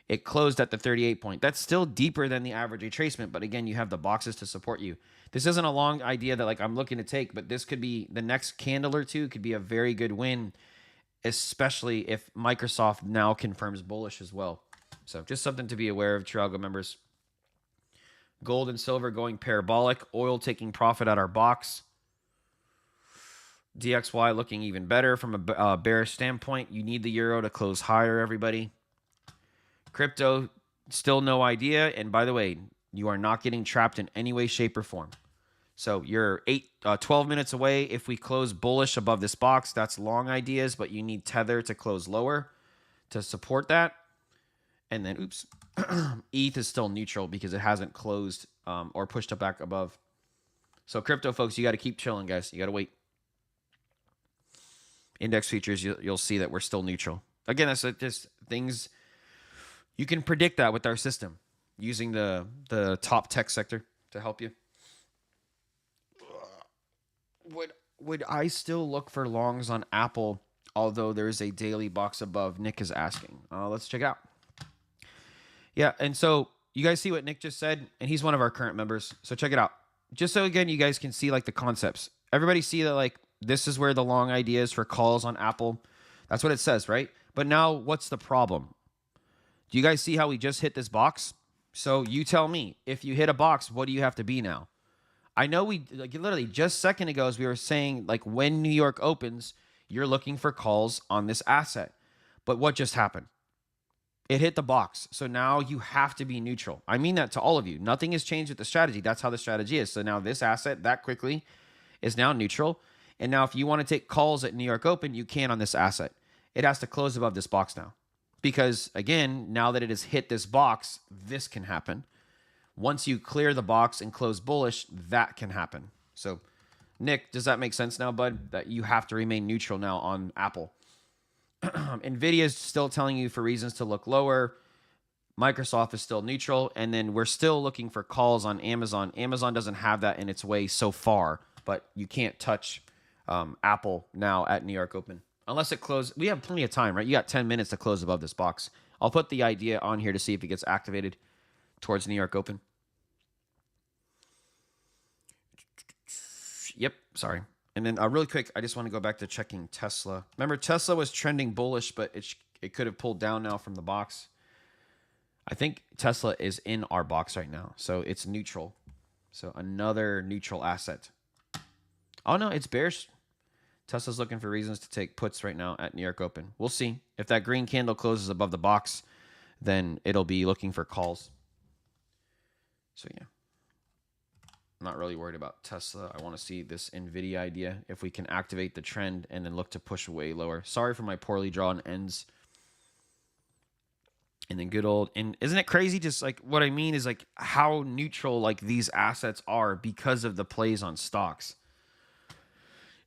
It closed at the 38 point. That's still deeper than the average retracement, but again, you have the boxes to support you. This isn't a long idea that like I'm looking to take, but this could be the next candle or two could be a very good win, especially if Microsoft now confirms bullish as well. So just something to be aware of, True Algo members. Gold and silver going parabolic. Oil taking profit at our box. DXY looking even better from a bearish standpoint. You need the euro to close higher, everybody. Crypto, still no idea. And by the way, you are not getting trapped in any way, shape, or form. So you're 12 minutes away. If we close bullish above this box, that's long ideas, but you need Tether to close lower to support that. And then, oops, ETH is still neutral because it hasn't closed or pushed up back above. So crypto, folks, you got to keep chilling, guys. You got to wait. Index features, you'll see that we're still neutral. Again, that's just things. You can predict that with our system using the top tech sector to help you. Would I still look for longs on Apple, although there's a daily box above? Nick is asking. Let's check it out. Yeah, and so you guys see what Nick just said, and he's one of our current members. So check it out. Just so, again, you guys can see like the concepts. Everybody see that like this is where the long idea is for calls on Apple. That's what it says, right? But now what's the problem? Do you guys see how we just hit this box? So you tell me, if you hit a box, what do you have to be now? I know we, like literally just a second ago, as we were saying, like when New York opens, you're looking for calls on this asset. But what just happened? It hit the box. So now you have to be neutral. I mean that to all of you. Nothing has changed with the strategy. That's how the strategy is. So now this asset that quickly is now neutral. And now if you want to take calls at New York Open, you can on this asset. It has to close above this box now. Because again, now that it has hit this box, this can happen. Once you clear the box and close bullish, that can happen. So Nick, does that make sense now, bud? That you have to remain neutral now on Apple. Nvidia is still telling you for reasons to look lower. Microsoft is still neutral. And then we're still looking for calls on Amazon. Amazon doesn't have that in its way so far, but you can't touch Apple now at New York Open. Unless it closes. We have plenty of time, right? You got 10 minutes to close above this box. I'll put the idea on here to see if it gets activated towards New York Open. Yep, sorry. And then really quick, I just want to go back to checking Tesla. Remember, Tesla was trending bullish, but it could have pulled down now from the box. I think Tesla is in our box right now, so it's neutral. So another neutral asset. Oh, no, it's bearish. Tesla's looking for reasons to take puts right now at New York Open. We'll see. If that green candle closes above the box, then it'll be looking for calls. So, yeah. I'm not really worried about Tesla. I want to see this NVIDIA idea. If we can activate the trend and then look to push way lower. Sorry for my poorly drawn ends. And then good old, and isn't it crazy? Just like what I mean is like how neutral like these assets are because of the plays on stocks.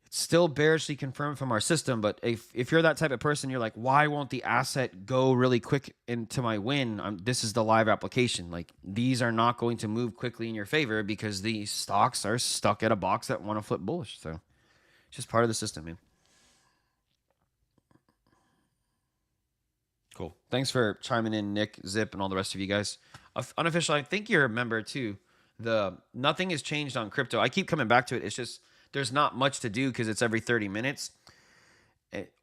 It's still bearishly confirmed from our system, but if you're that type of person, you're like, why won't the asset go really quick into my win? This is the live application. Like these are not going to move quickly in your favor because these stocks are stuck at a box that want to flip bullish. So it's just part of the system, man. Cool. Thanks for chiming in, Nick, Zip, and all the rest of you guys. Unofficial, I think you're a member too. Nothing has changed on crypto. I keep coming back to it. It's just there's not much to do because it's every 30 minutes.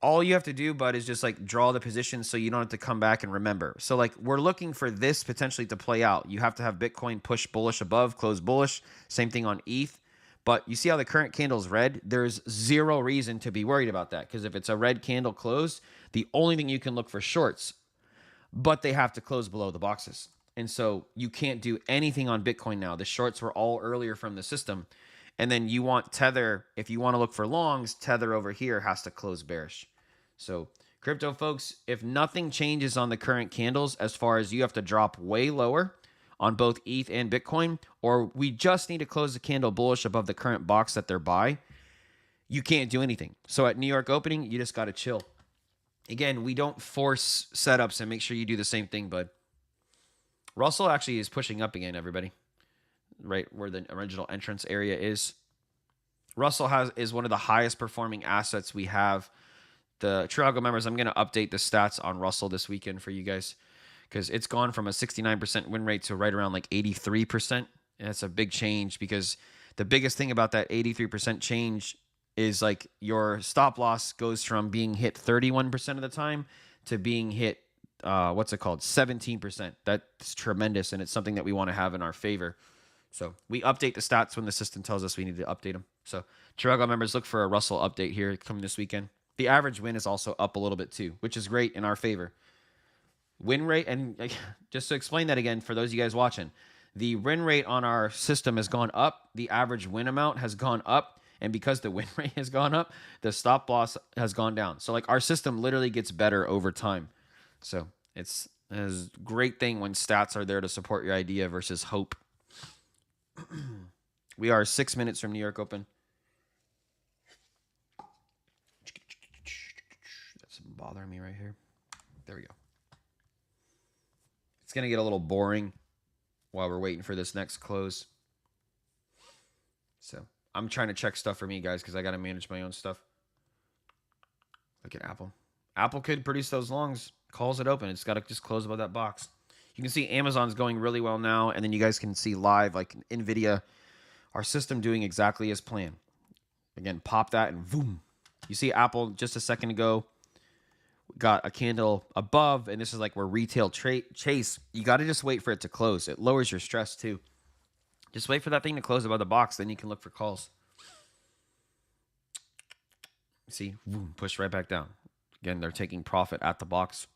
All you have to do, bud, is just like draw the position so you don't have to come back and remember. So like we're looking for this potentially to play out. You have to have Bitcoin push bullish above, close bullish. Same thing on ETH. But you see how the current candle is red? There's zero reason to be worried about that because if it's a red candle closed, the only thing you can look for shorts, but they have to close below the boxes. And so you can't do anything on Bitcoin now. The shorts were all earlier from the system. And then you want Tether, if you want to look for longs, Tether over here has to close bearish. So crypto folks, if nothing changes on the current candles as far as you have to drop way lower on both ETH and Bitcoin, or we just need to close the candle bullish above the current box that they're by, you can't do anything. So at New York opening, you just got to chill. Again, we don't force setups and make sure you do the same thing, bud. Russell actually is pushing up again, everybody. Right where the original entrance area is. Russell is one of the highest performing assets we have. The True Algo members, I'm going to update the stats on Russell this weekend for you guys because it's gone from a 69% win rate to right around like 83%. And that's a big change because the biggest thing about that 83% change is like your stop loss goes from being hit 31% of the time to being hit, 17%. That's tremendous, and it's something that we want to have in our favor. So we update the stats when the system tells us we need to update them. So True Algo members, look for a Russell update here coming this weekend. The average win is also up a little bit too, which is great in our favor. Win rate, and just to explain that again for those of you guys watching, the win rate on our system has gone up. The average win amount has gone up. And because the win rate has gone up, the stop loss has gone down. So like our system literally gets better over time. So it's a great thing when stats are there to support your idea versus hope. We are 6 minutes from New York Open. That's bothering me right here. There we go. It's going to get a little boring while we're waiting for this next close. So I'm trying to check stuff for me, guys, because I got to manage my own stuff. Look at Apple. Apple could produce those longs. Calls it open. It's got to just close above that box. You can see Amazon's going really well now, and then you guys can see live, like NVIDIA, our system doing exactly as planned. Again, pop that and boom. You see Apple just a second ago got a candle above, and this is like where retail chase. You got to just wait for it to close. It lowers your stress too. Just wait for that thing to close above the box, then you can look for calls. See, boom, push right back down. Again, they're taking profit at the box.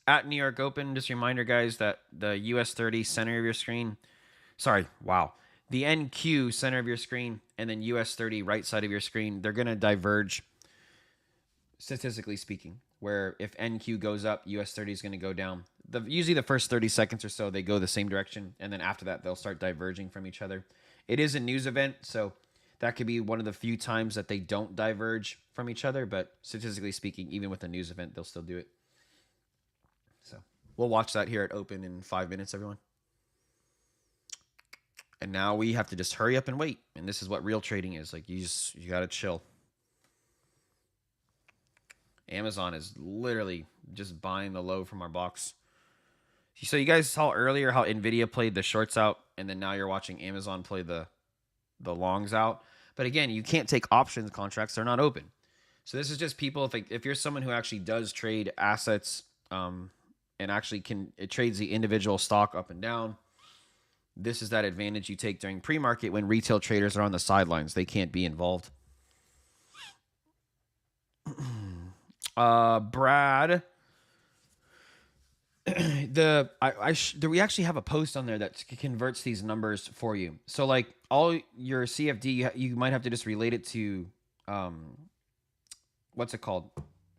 At New York Open, just a reminder, guys, that the US 30 center of your screen, sorry, wow, the NQ center of your screen and then US 30 right side of your screen, they're going to diverge, statistically speaking, where if NQ goes up, US 30 is going to go down. Usually the first 30 seconds or so, they go the same direction, and then after that, they'll start diverging from each other. It is a news event, so that could be one of the few times that they don't diverge from each other, but statistically speaking, even with a news event, they'll still do it. So we'll watch that here at Open in 5 minutes, everyone. And now we have to just hurry up and wait. And this is what real trading is. Like, you got to chill. Amazon is literally just buying the low from our box. So you guys saw earlier how Nvidia played the shorts out, and then now you're watching Amazon play the longs out. But again, you can't take options contracts. They're not open. So this is just people, if you're someone who actually does trade assets, and actually it trades the individual stock up and down, this is that advantage you take during pre-market when retail traders are on the sidelines. They can't be involved. Brad, we actually have a post on there that converts these numbers for you. So like all your CFD, you might have to just relate it to, what's it called?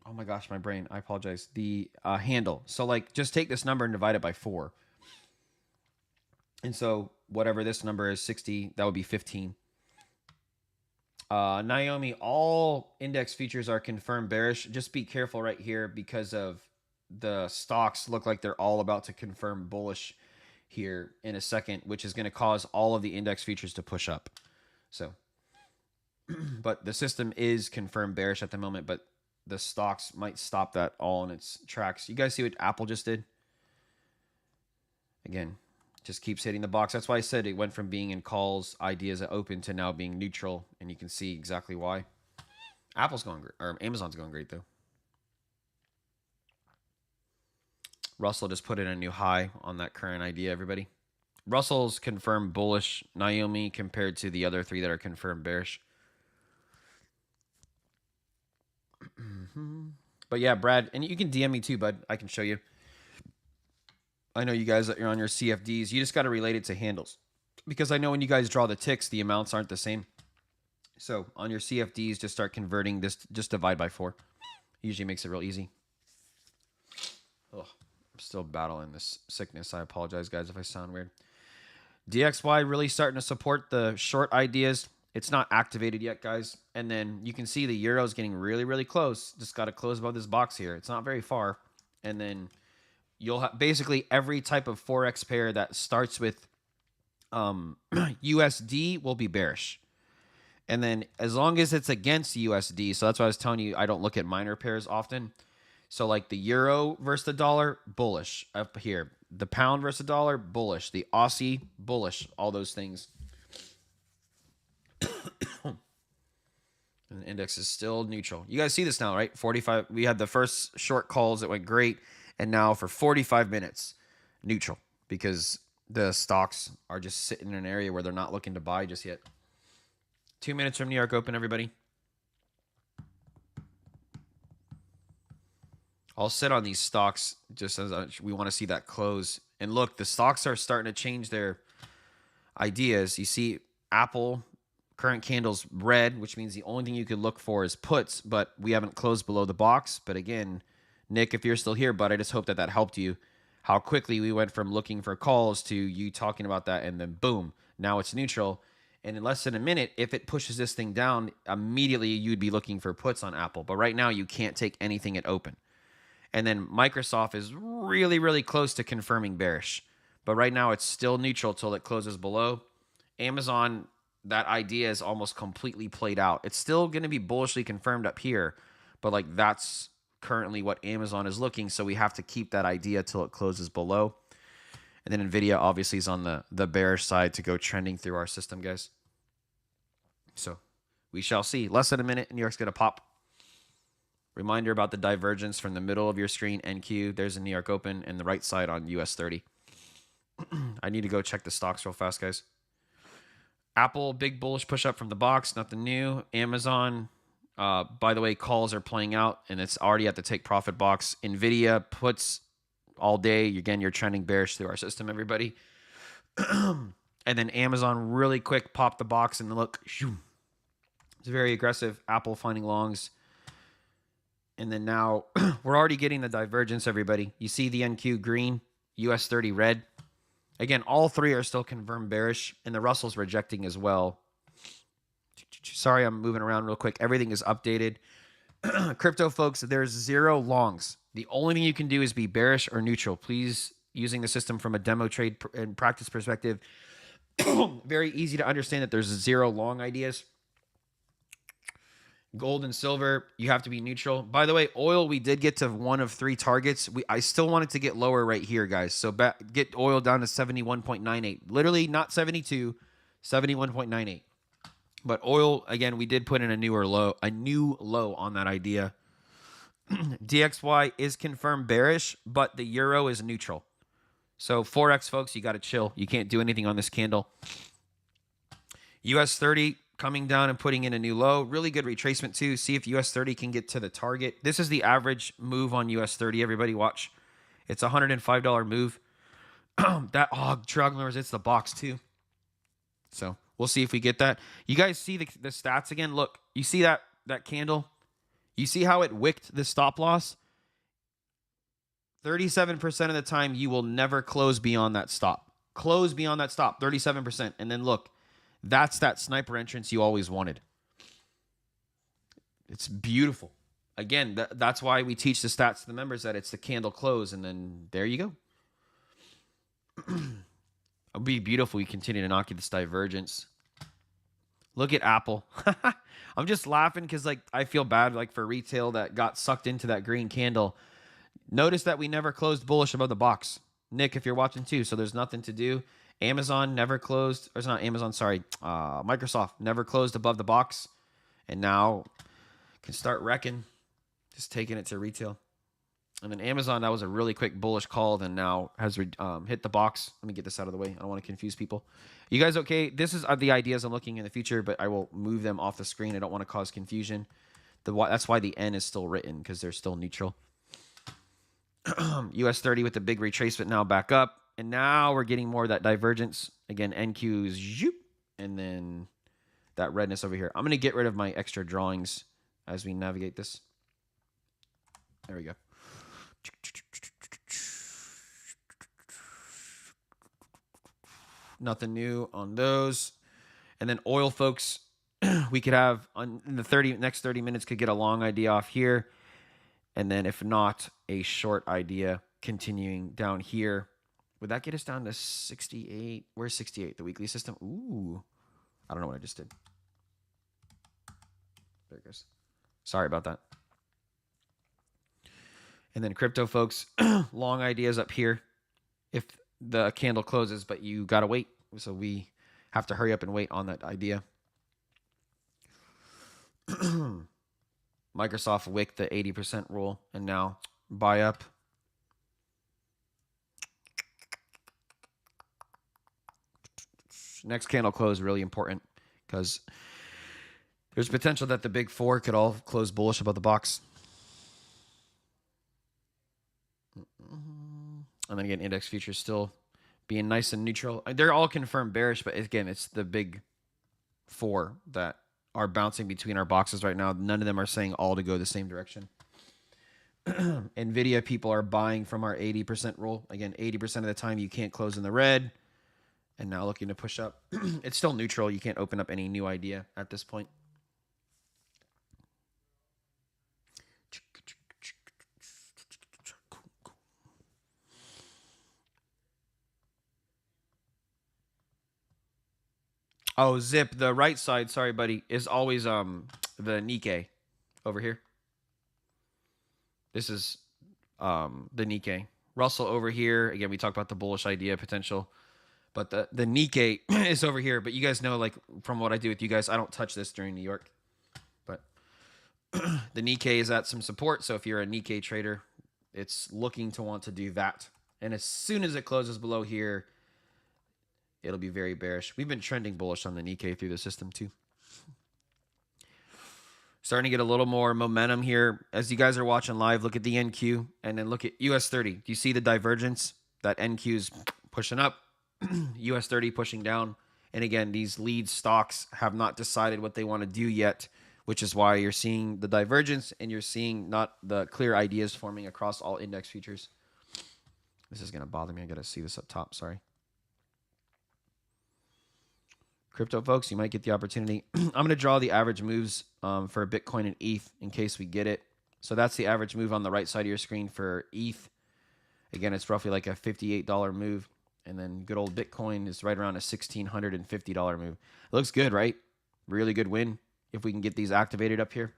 Oh my gosh, my brain. I apologize. The handle. So like just take this number and divide it by 4. And so whatever this number is, 60, that would be 15. Naomi, all index features are confirmed bearish. Just be careful right here because of the stocks look like they're all about to confirm bullish here in a second, which is going to cause all of the index features to push up. So, but the system is confirmed bearish at the moment, but the stocks might stop that all in its tracks. You guys see what Apple just did? Again, just keeps hitting the box. That's why I said it went from being in calls, ideas at open, to now being neutral, and you can see exactly why. Apple's going great, or Amazon's going great though. Russell just put in a new high on that current idea, everybody. Russell's confirmed bullish, Naomi, compared to the other 3 that are confirmed bearish. But yeah, Brad, and you can DM me too, bud. I can show you. I know you guys that you're on your CFDs. You just got to relate it to handles. Because I know when you guys draw the ticks, the amounts aren't the same. So on your CFDs, just start converting this. Just divide by 4. Usually makes it real easy. Ugh, I'm still battling this sickness. I apologize, guys, if I sound weird. DXY really starting to support the short ideas. It's not activated yet, guys. And then you can see the euro is getting really, really close. Just got to close above this box here. It's not very far. And then you'll have basically every type of Forex pair that starts with USD will be bearish. And then as long as it's against USD, so that's why I was telling you I don't look at minor pairs often. So like the euro versus the dollar, bullish up here. The pound versus the dollar, bullish. The Aussie, bullish. All those things. And the index is still neutral. You guys see this now, right? 45. We had the first short calls that went great. And now for 45 minutes, neutral. Because the stocks are just sitting in an area where they're not looking to buy just yet. 2 minutes from New York Open, everybody. I'll sit on these stocks just as we want to see that close. And look, the stocks are starting to change their ideas. You see Apple, current candles red, which means the only thing you could look for is puts, but we haven't closed below the box. But again, Nick, if you're still here, bud, I just hope that helped you. How quickly we went from looking for calls to you talking about that, and then boom, now it's neutral. And in less than a minute, if it pushes this thing down, immediately you'd be looking for puts on Apple. But right now, you can't take anything at open. And then Microsoft is really, really close to confirming bearish. But right now, it's still neutral till it closes below. Amazon, that idea is almost completely played out. It's still going to be bullishly confirmed up here. But like that's currently what Amazon is looking. So we have to keep that idea till it closes below. And then NVIDIA obviously is on the bearish side to go trending through our system, guys. So we shall see. Less than a minute, New York's going to pop. Reminder about the divergence from the middle of your screen, NQ. There's a New York Open, and the right side on US 30. I need to go check the stocks real fast, guys. Apple, big bullish push up from the box, nothing new. Amazon, by the way, calls are playing out, and it's already at the take profit box. NVIDIA puts all day. Again, you're trending bearish through our system, everybody. And then Amazon really quick popped the box, and look, it's very aggressive. Apple finding longs. And then now we're already getting the divergence, everybody. You see the NQ green, US 30 red. Again, all three are still confirmed bearish, and the Russell's rejecting as well. Sorry, I'm moving around real quick. Everything is updated. Crypto folks, there's 0 longs. The only thing you can do is be bearish or neutral. Please, using the system from a demo trade and practice perspective, very easy to understand that there's 0 long ideas. Gold and silver, you have to be neutral. By the way, oil, we did get to 1 of 3 targets. I still wanted to get lower right here, guys. So get oil down to 71.98. Literally not 72, 71.98. But oil, again, we did put in a new low on that idea. DXY is confirmed bearish, but the euro is neutral. So Forex, folks, you got to chill. You can't do anything on this candle. US 30 coming down and putting in a new low. Really good retracement too. See if US 30 can get to the target. This is the average move on US 30. Everybody watch. It's a $105 move. True, it's the box too. So we'll see if we get that. You guys see the stats again? Look, you see that candle? You see how it wicked the stop loss? 37% of the time, you will never close beyond that stop. Close beyond that stop, 37%. And then look, that's that sniper entrance you always wanted. It's beautiful. Again, that's why we teach the stats to the members, that it's the candle close, and then there you go. It'll be beautiful. We continue to knock you this divergence. Look at Apple. I'm just laughing because I feel bad for retail that got sucked into that green candle. Notice that we never closed bullish above the box. Nick, if you're watching too, so there's nothing to do. Amazon never closed, or it's not Amazon, sorry. Microsoft never closed above the box, and now can start wrecking, just taking it to retail. And then Amazon, that was a really quick bullish call, then now has hit the box. Let me get this out of the way. I don't want to confuse people. You guys okay? This is the ideas I'm looking in the future, but I will move them off the screen. I don't want to cause confusion. That's why the N is still written, because they're still neutral. US 30 with the big retracement now back up. And now we're getting more of that divergence. Again, NQ's, and then that redness over here. I'm going to get rid of my extra drawings as we navigate this. There we go. Nothing new on those. And then oil, folks, we could have in the next 30 minutes could get a long idea off here. And then if not, a short idea continuing down here. Would that get us down to 68? Where's 68? The weekly system? Ooh. I don't know what I just did. There it goes. Sorry about that. And then crypto, folks, long ideas up here if the candle closes, but you got to wait. So we have to hurry up and wait on that idea. Microsoft wicked the 80% rule, and now buy up. Next candle close, really important, because there's potential that the big four could all close bullish above the box. And then again, index futures still being nice and neutral. They're all confirmed bearish, but again, it's the big four that are bouncing between our boxes right now. None of them are saying all to go the same direction. NVIDIA people are buying from our 80% rule. Again, 80% of the time you can't close in the red. And now looking to push up. It's still neutral. You can't open up any new idea at this point. Oh, Zip, the right side, sorry, buddy, is always the Nikkei over here. This is the Nikkei. Russell over here. Again, we talked about the bullish idea potential. But the Nikkei is over here. But you guys know, from what I do with you guys, I don't touch this during New York. But The Nikkei is at some support. So if you're a Nikkei trader, it's looking to want to do that. And as soon as it closes below here, it'll be very bearish. We've been trending bullish on the Nikkei through the system too. Starting to get a little more momentum here. As you guys are watching live, look at the NQ and then look at US 30. Do you see the divergence? That NQ is pushing up, US 30 pushing down. And again, these lead stocks have not decided what they want to do yet, which is why you're seeing the divergence and you're seeing not the clear ideas forming across all index futures. This is going to bother me. I got to see this up top. Sorry. Crypto folks, you might get the opportunity. I'm going to draw the average moves for Bitcoin and ETH in case we get it. So that's the average move on the right side of your screen for ETH. Again, it's roughly like a $58 move. And then good old Bitcoin is right around a $1,650 move. It looks good, right? Really good win if we can get these activated up here.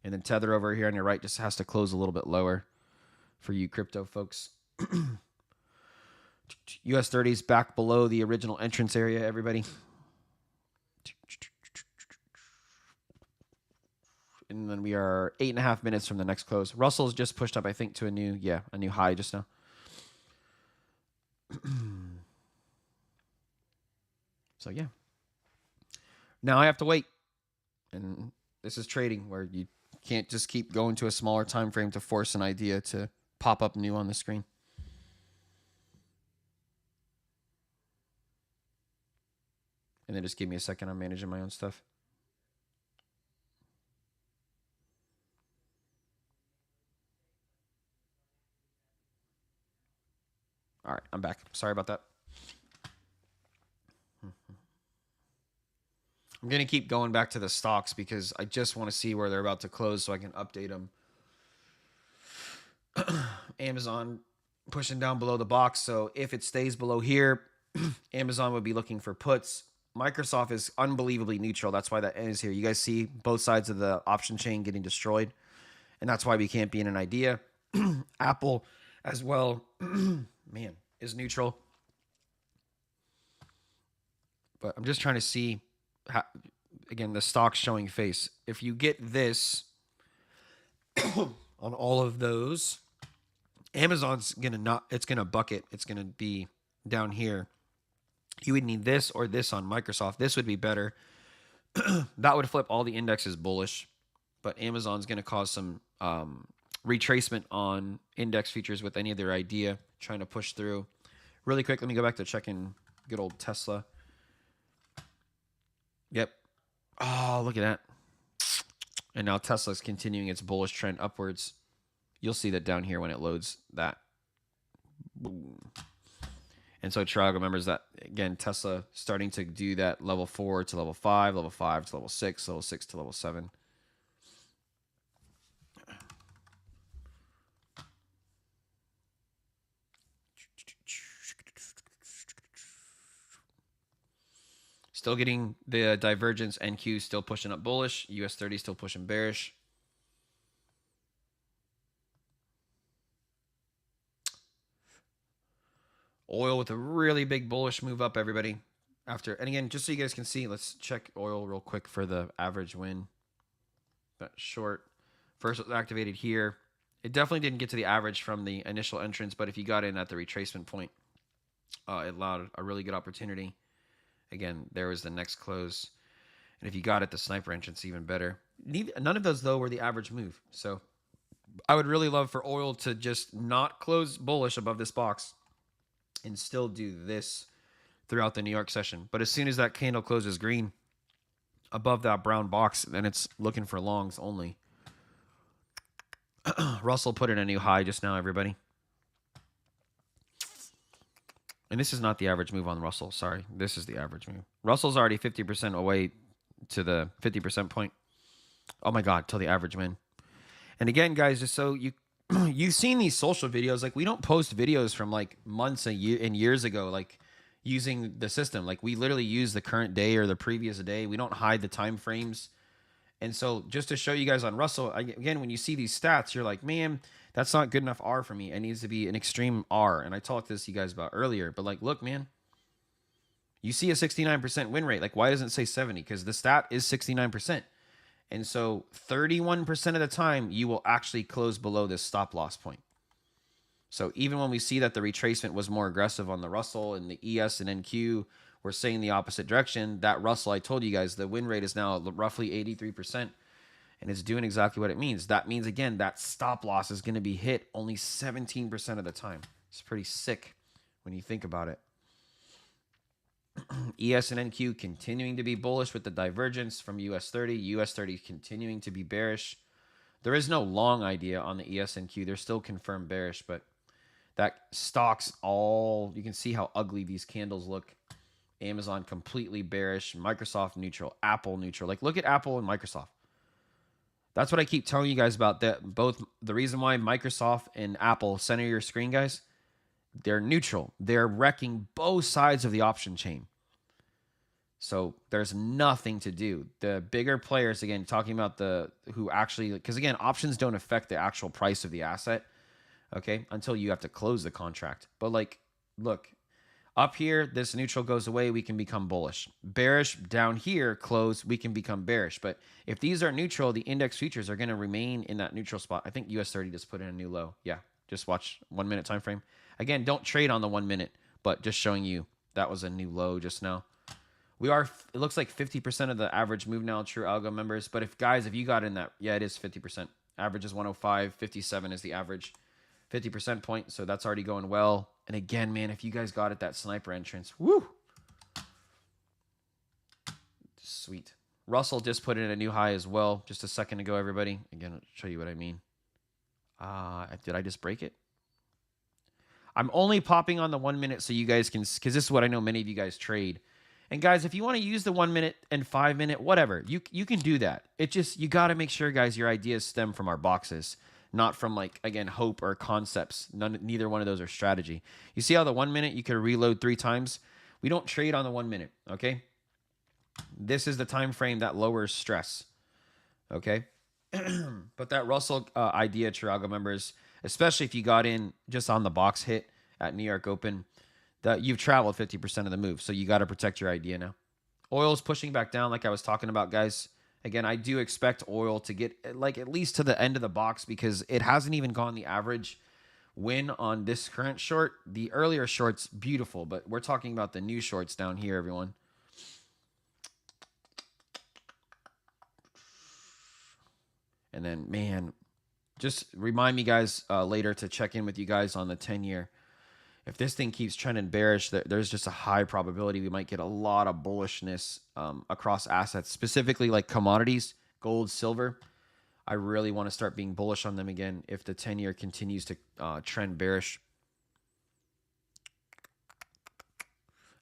And then Tether over here on your right just has to close a little bit lower for you crypto folks. US 30 is back below the original entrance area, everybody. And then we are 8.5 minutes from the next close. Russell's just pushed up, I think, to a new high just now. So yeah. Now I have to wait. And this is trading where you can't just keep going to a smaller time frame to force an idea to pop up new on the screen. And then just give me a second. I'm managing my own stuff. All right, I'm back. Sorry about that. I'm going to keep going back to the stocks because I just want to see where they're about to close so I can update them. Amazon pushing down below the box. So if it stays below here, Amazon would be looking for puts. Microsoft is unbelievably neutral. That's why that N is here. You guys see both sides of the option chain getting destroyed. And that's why we can't be in an idea. Apple as well, man, is neutral. But I'm just trying to see, how, again, the stock's showing face. If you get this on all of those, Amazon's it's gonna bucket. It's gonna be down here. You would need this or this on Microsoft. This would be better. That would flip all the indexes bullish. But Amazon's going to cause some retracement on index features with any of their idea trying to push through. Really quick, let me go back to checking good old Tesla. Yep. Oh, look at that. And now Tesla's continuing its bullish trend upwards. You'll see that down here when it loads that. Boom. And so True Algo remembers that, again, Tesla starting to do that level 4 to level 5, level 5 to level 6, level 6 to level 7. Still getting the divergence. NQ still pushing up bullish. US 30 still pushing bearish. Oil with a really big bullish move up, everybody. And again, just so you guys can see, let's check oil real quick for the average win. That short. First it was activated here. It definitely didn't get to the average from the initial entrance, but if you got in at the retracement point, it allowed a really good opportunity. Again, there was the next close. And if you got at the sniper entrance, even better. None of those, though, were the average move. So I would really love for oil to just not close bullish above this box and still do this throughout the New York session. But as soon as that candle closes green above that brown box, then it's looking for longs only. Russell put in a new high just now, everybody. And this is not the average move on Russell. Sorry, this is the average move. Russell's already 50% away to the 50% point. Oh my God, till the average win. And again, guys, just so you've seen these social videos. Like, we don't post videos from like months and years ago, like using the system. Like, we literally use the current day or the previous day. We don't hide the time frames. And so just to show you guys on Russell, again, when you see these stats, you're like, man, that's not good enough R for me. It needs to be an extreme R. And I talked this to you guys about earlier. But like, look, man, you see a 69% win rate. Like, why doesn't it say 70? Because the stat is 69%. And so 31% of the time, you will actually close below this stop loss point. So even when we see that the retracement was more aggressive on the Russell and the ES and NQ, we're saying the opposite direction. That Russell, I told you guys, the win rate is now roughly 83%, and it's doing exactly what it means. That means, again, that stop loss is going to be hit only 17% of the time. It's pretty sick when you think about it. ES and NQ continuing to be bullish with the divergence from US 30. US 30 continuing to be bearish. There is no long idea on the ES and Q. They're still confirmed bearish, but that stocks all, you can see how ugly these candles look. Amazon completely bearish, Microsoft neutral, Apple neutral. Like, look at Apple and Microsoft. That's what I keep telling you guys about, that both the reason why Microsoft and Apple, center your screen, guys, they're neutral. They're wrecking both sides of the option chain. So there's nothing to do. The bigger players, again, talking about who actually, because again, options don't affect the actual price of the asset, okay, until you have to close the contract. But like, look, up here, this neutral goes away, we can become bullish. Bearish, down here, close, we can become bearish. But if these are neutral, the index futures are going to remain in that neutral spot. I think US 30 just put in a new low. Yeah, just watch 1 minute time frame. Again, don't trade on the 1 minute, but just showing you that was a new low just now. We are, it looks like 50% of the average move now, True Algo members. But if, guys, if you got in that, yeah, it is 50%. Average is 105, 57 is the average. 50% point, so that's already going well. And again, man, if you guys got it, that sniper entrance, woo! Sweet. Russell just put in a new high as well just a second ago, everybody. Again, I'll show you what I mean. Did I just break it? I'm only popping on the 1 minute so you guys can, because this is what I know many of you guys trade. And guys, if you want to use the 1 minute and 5 minute, whatever, you can do that. It just, you got to make sure, guys, your ideas stem from our boxes, not from, like, again, hope or concepts. Neither one of those are strategy. You see how the 1 minute you can reload 3 times? We don't trade on the 1 minute, okay? This is the time frame that lowers stress, okay? But that Russell idea, True Algo members, especially if you got in just on the box hit at New York Open, that you've traveled 50% of the move. So you got to protect your idea now. Oil is pushing back down like I was talking about, guys. Again, I do expect oil to get like at least to the end of the box because it hasn't even gone the average win on this current short. The earlier short's beautiful, but we're talking about the new shorts down here, everyone. And then, man, just remind me, guys, later to check in with you guys on the 10-year. If this thing keeps trending bearish, there's just a high probability we might get a lot of bullishness across assets, specifically like commodities, gold, silver. I really want to start being bullish on them again if the 10-year continues to trend bearish.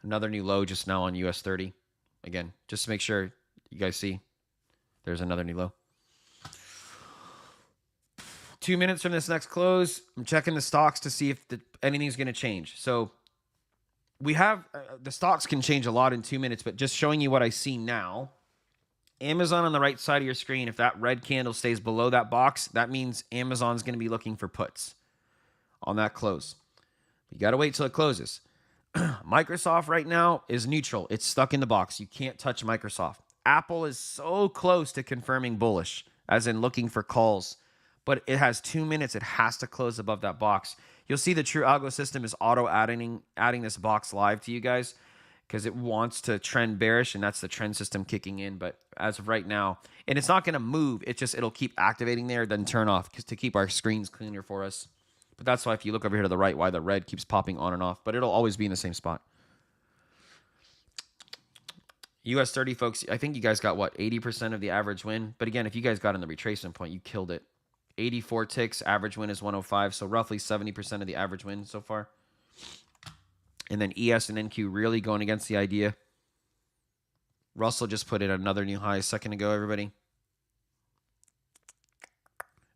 Another new low just now on US 30. Again, just to make sure you guys see, there's another new low. 2 minutes from this next close, I'm checking the stocks to see if anything's going to change. So we have, the stocks can change a lot in 2 minutes, but just showing you what I see now. Amazon on the right side of your screen, if that red candle stays below that box, that means Amazon's going to be looking for puts on that close. You got to wait till it closes. Microsoft right now is neutral. It's stuck in the box. You can't touch Microsoft. Apple is so close to confirming bullish, as in looking for calls. But it has 2 minutes. It has to close above that box. You'll see the True Algo system is adding this box live to you guys because it wants to trend bearish, and that's the trend system kicking in. But as of right now, and it's not going to move. It'll keep activating there, then turn off to keep our screens cleaner for us. But that's why if you look over here to the right, why the red keeps popping on and off. But it'll always be in the same spot. US 30, folks, I think you guys got, what, 80% of the average win? But again, if you guys got in the retracement point, you killed it. 84 ticks, average win is 105, so roughly 70% of the average win so far. And then ES and NQ really going against the idea. Russell just put in another new high a second ago, everybody.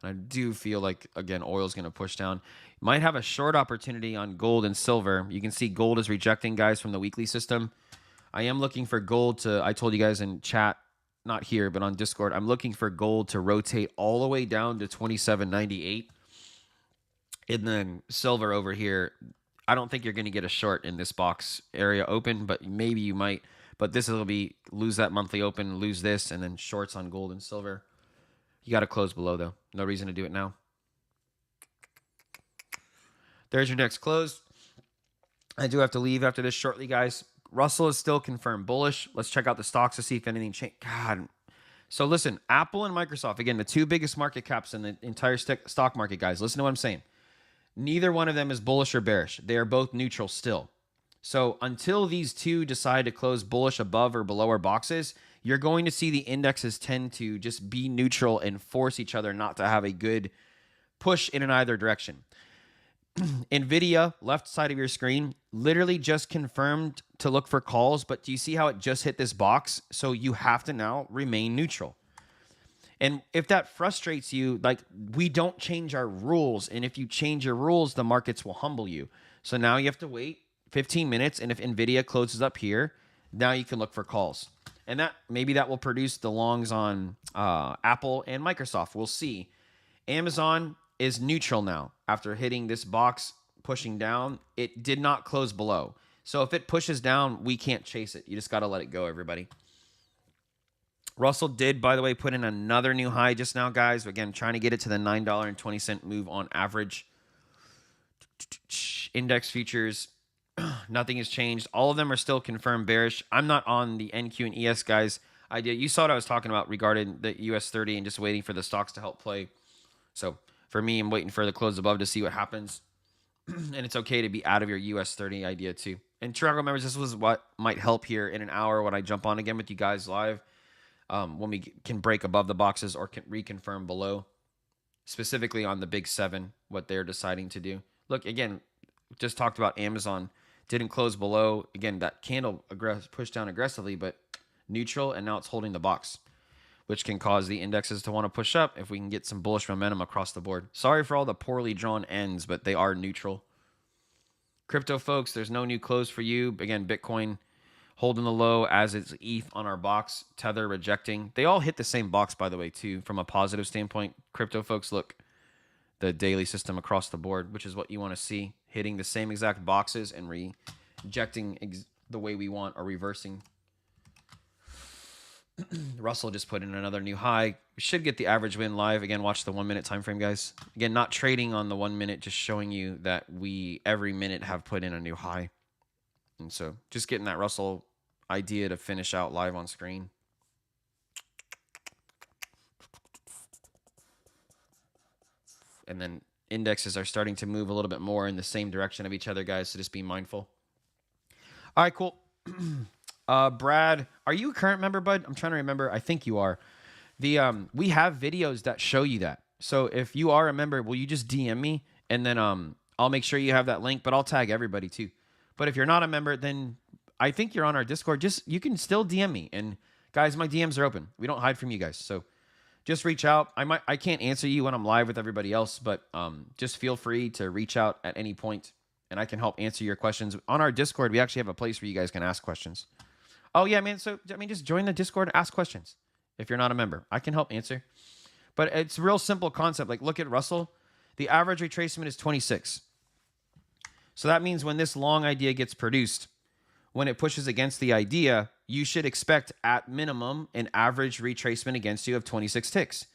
And I do feel like, again, oil's going to push down. Might have a short opportunity on gold and silver. You can see gold is rejecting, guys, from the weekly system. I am looking for gold to, I told you guys in chat, not here, but on Discord, I'm looking for gold to rotate all the way down to 27.98. And then silver over here, I don't think you're going to get a short in this box area open, but maybe you might. But this will be lose that monthly open, lose this, and then shorts on gold and silver. You got to close below, though. No reason to do it now. There's your next close. I do have to leave after this shortly, guys. Russell is still confirmed bullish. Let's check out the stocks to see if anything changed. God. So listen, Apple and Microsoft, again, the two biggest market caps in the entire stock market, guys. Listen to what I'm saying. Neither one of them is bullish or bearish. They are both neutral still. So until these two decide to close bullish above or below our boxes, you're going to see the indexes tend to just be neutral and force each other not to have a good push in either direction. NVIDIA, left side of your screen, literally just confirmed to look for calls, but do you see how it just hit this box? So you have to now remain neutral. And if that frustrates you, like, we don't change our rules. And if you change your rules, the markets will humble you. So now you have to wait 15 minutes. And if NVIDIA closes up here, now you can look for calls. And that maybe that will produce the longs on Apple and Microsoft. We'll see. Amazon is neutral now after hitting this box, pushing down. It did not close below. So if it pushes down, we can't chase it. You just got to let it go, everybody. Russell did, by the way, put in another new high just now, guys. Again, trying to get it to the $9.20 move on average. Index futures, nothing has changed. All of them are still confirmed bearish. I'm not on the NQ and ES, guys. You saw what I was talking about regarding the US 30 and just waiting for the stocks to help play. So for me, I'm waiting for the close above to see what happens. And it's okay to be out of your US 30 idea too. And True Algo members, this was what might help here in an hour when I jump on again with you guys live. When we can break above the boxes or can reconfirm below, specifically on the big seven, what they're deciding to do. Look, again, just talked about Amazon. Didn't close below. Again, that candle pushed down aggressively, but neutral, and now it's holding the box, which can cause the indexes to want to push up if we can get some bullish momentum across the board. Sorry for all the poorly drawn ends, but they are neutral. Crypto folks, there's no new close for you. Again, Bitcoin holding the low as it's ETH on our box. Tether rejecting. They all hit the same box, by the way, too, from a positive standpoint. Crypto folks, look, the daily system across the board, which is what you want to see, hitting the same exact boxes and rejecting the way we want or reversing. Russell just put in another new high. We should get the average win live. Again, watch the 1 minute time frame, guys. Again, not trading on the 1 minute, just showing you that we every minute have put in a new high. And so just getting that Russell idea to finish out live on screen. And then indexes are starting to move a little bit more in the same direction of each other, guys. So just be mindful. All right, cool. Brad, are you a current member, bud? I'm trying to remember. I think you are. We have videos that show you that. So if you are a member, will you just DM me? And then I'll make sure you have that link, but I'll tag everybody too. But if you're not a member, then I think you're on our Discord. You can still DM me. And guys, my DMs are open. We don't hide from you guys. So just reach out. I can't answer you when I'm live with everybody else, but just feel free to reach out at any point, and I can help answer your questions. On our Discord, we actually have a place where you guys can ask questions. Oh, yeah, man. So, just join the Discord and ask questions if you're not a member. I can help answer. But it's a real simple concept. Like, look at Russell. The average retracement is 26. So that means when this long idea gets produced, when it pushes against the idea, you should expect at minimum an average retracement against you of 26 ticks.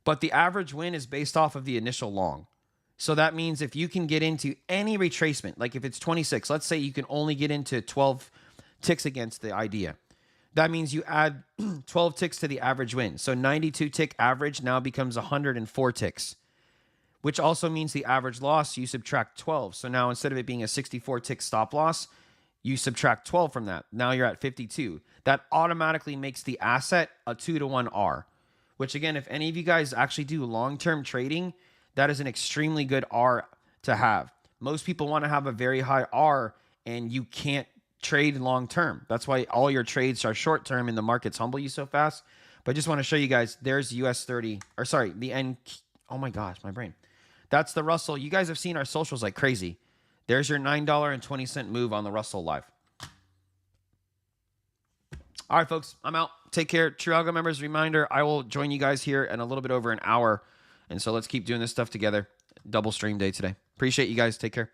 But the average win is based off of the initial long. So that means if you can get into any retracement, like if it's 26, let's say you can only get into 12 ticks against the idea. That means you add 12 ticks to the average win. So 92 tick average now becomes 104 ticks, which also means the average loss, you subtract 12. So now instead of it being a 64 tick stop loss, you subtract 12 from that. Now you're at 52. That automatically makes the asset a 2-to-1 R, which again, if any of you guys actually do long-term trading, that is an extremely good R to have. Most people want to have a very high R, and you can't trade long-term. That's why all your trades are short-term and the markets humble you so fast. But I just want to show you guys, there's US 30, or sorry, the N. Oh my gosh, my brain. That's the Russell. You guys have seen our socials like crazy. There's your $9.20 move on the Russell live. All right, folks, I'm out. Take care. True Algo members, reminder, I will join you guys here in a little bit over an hour. And so let's keep doing this stuff together. Double stream day today. Appreciate you guys. Take care.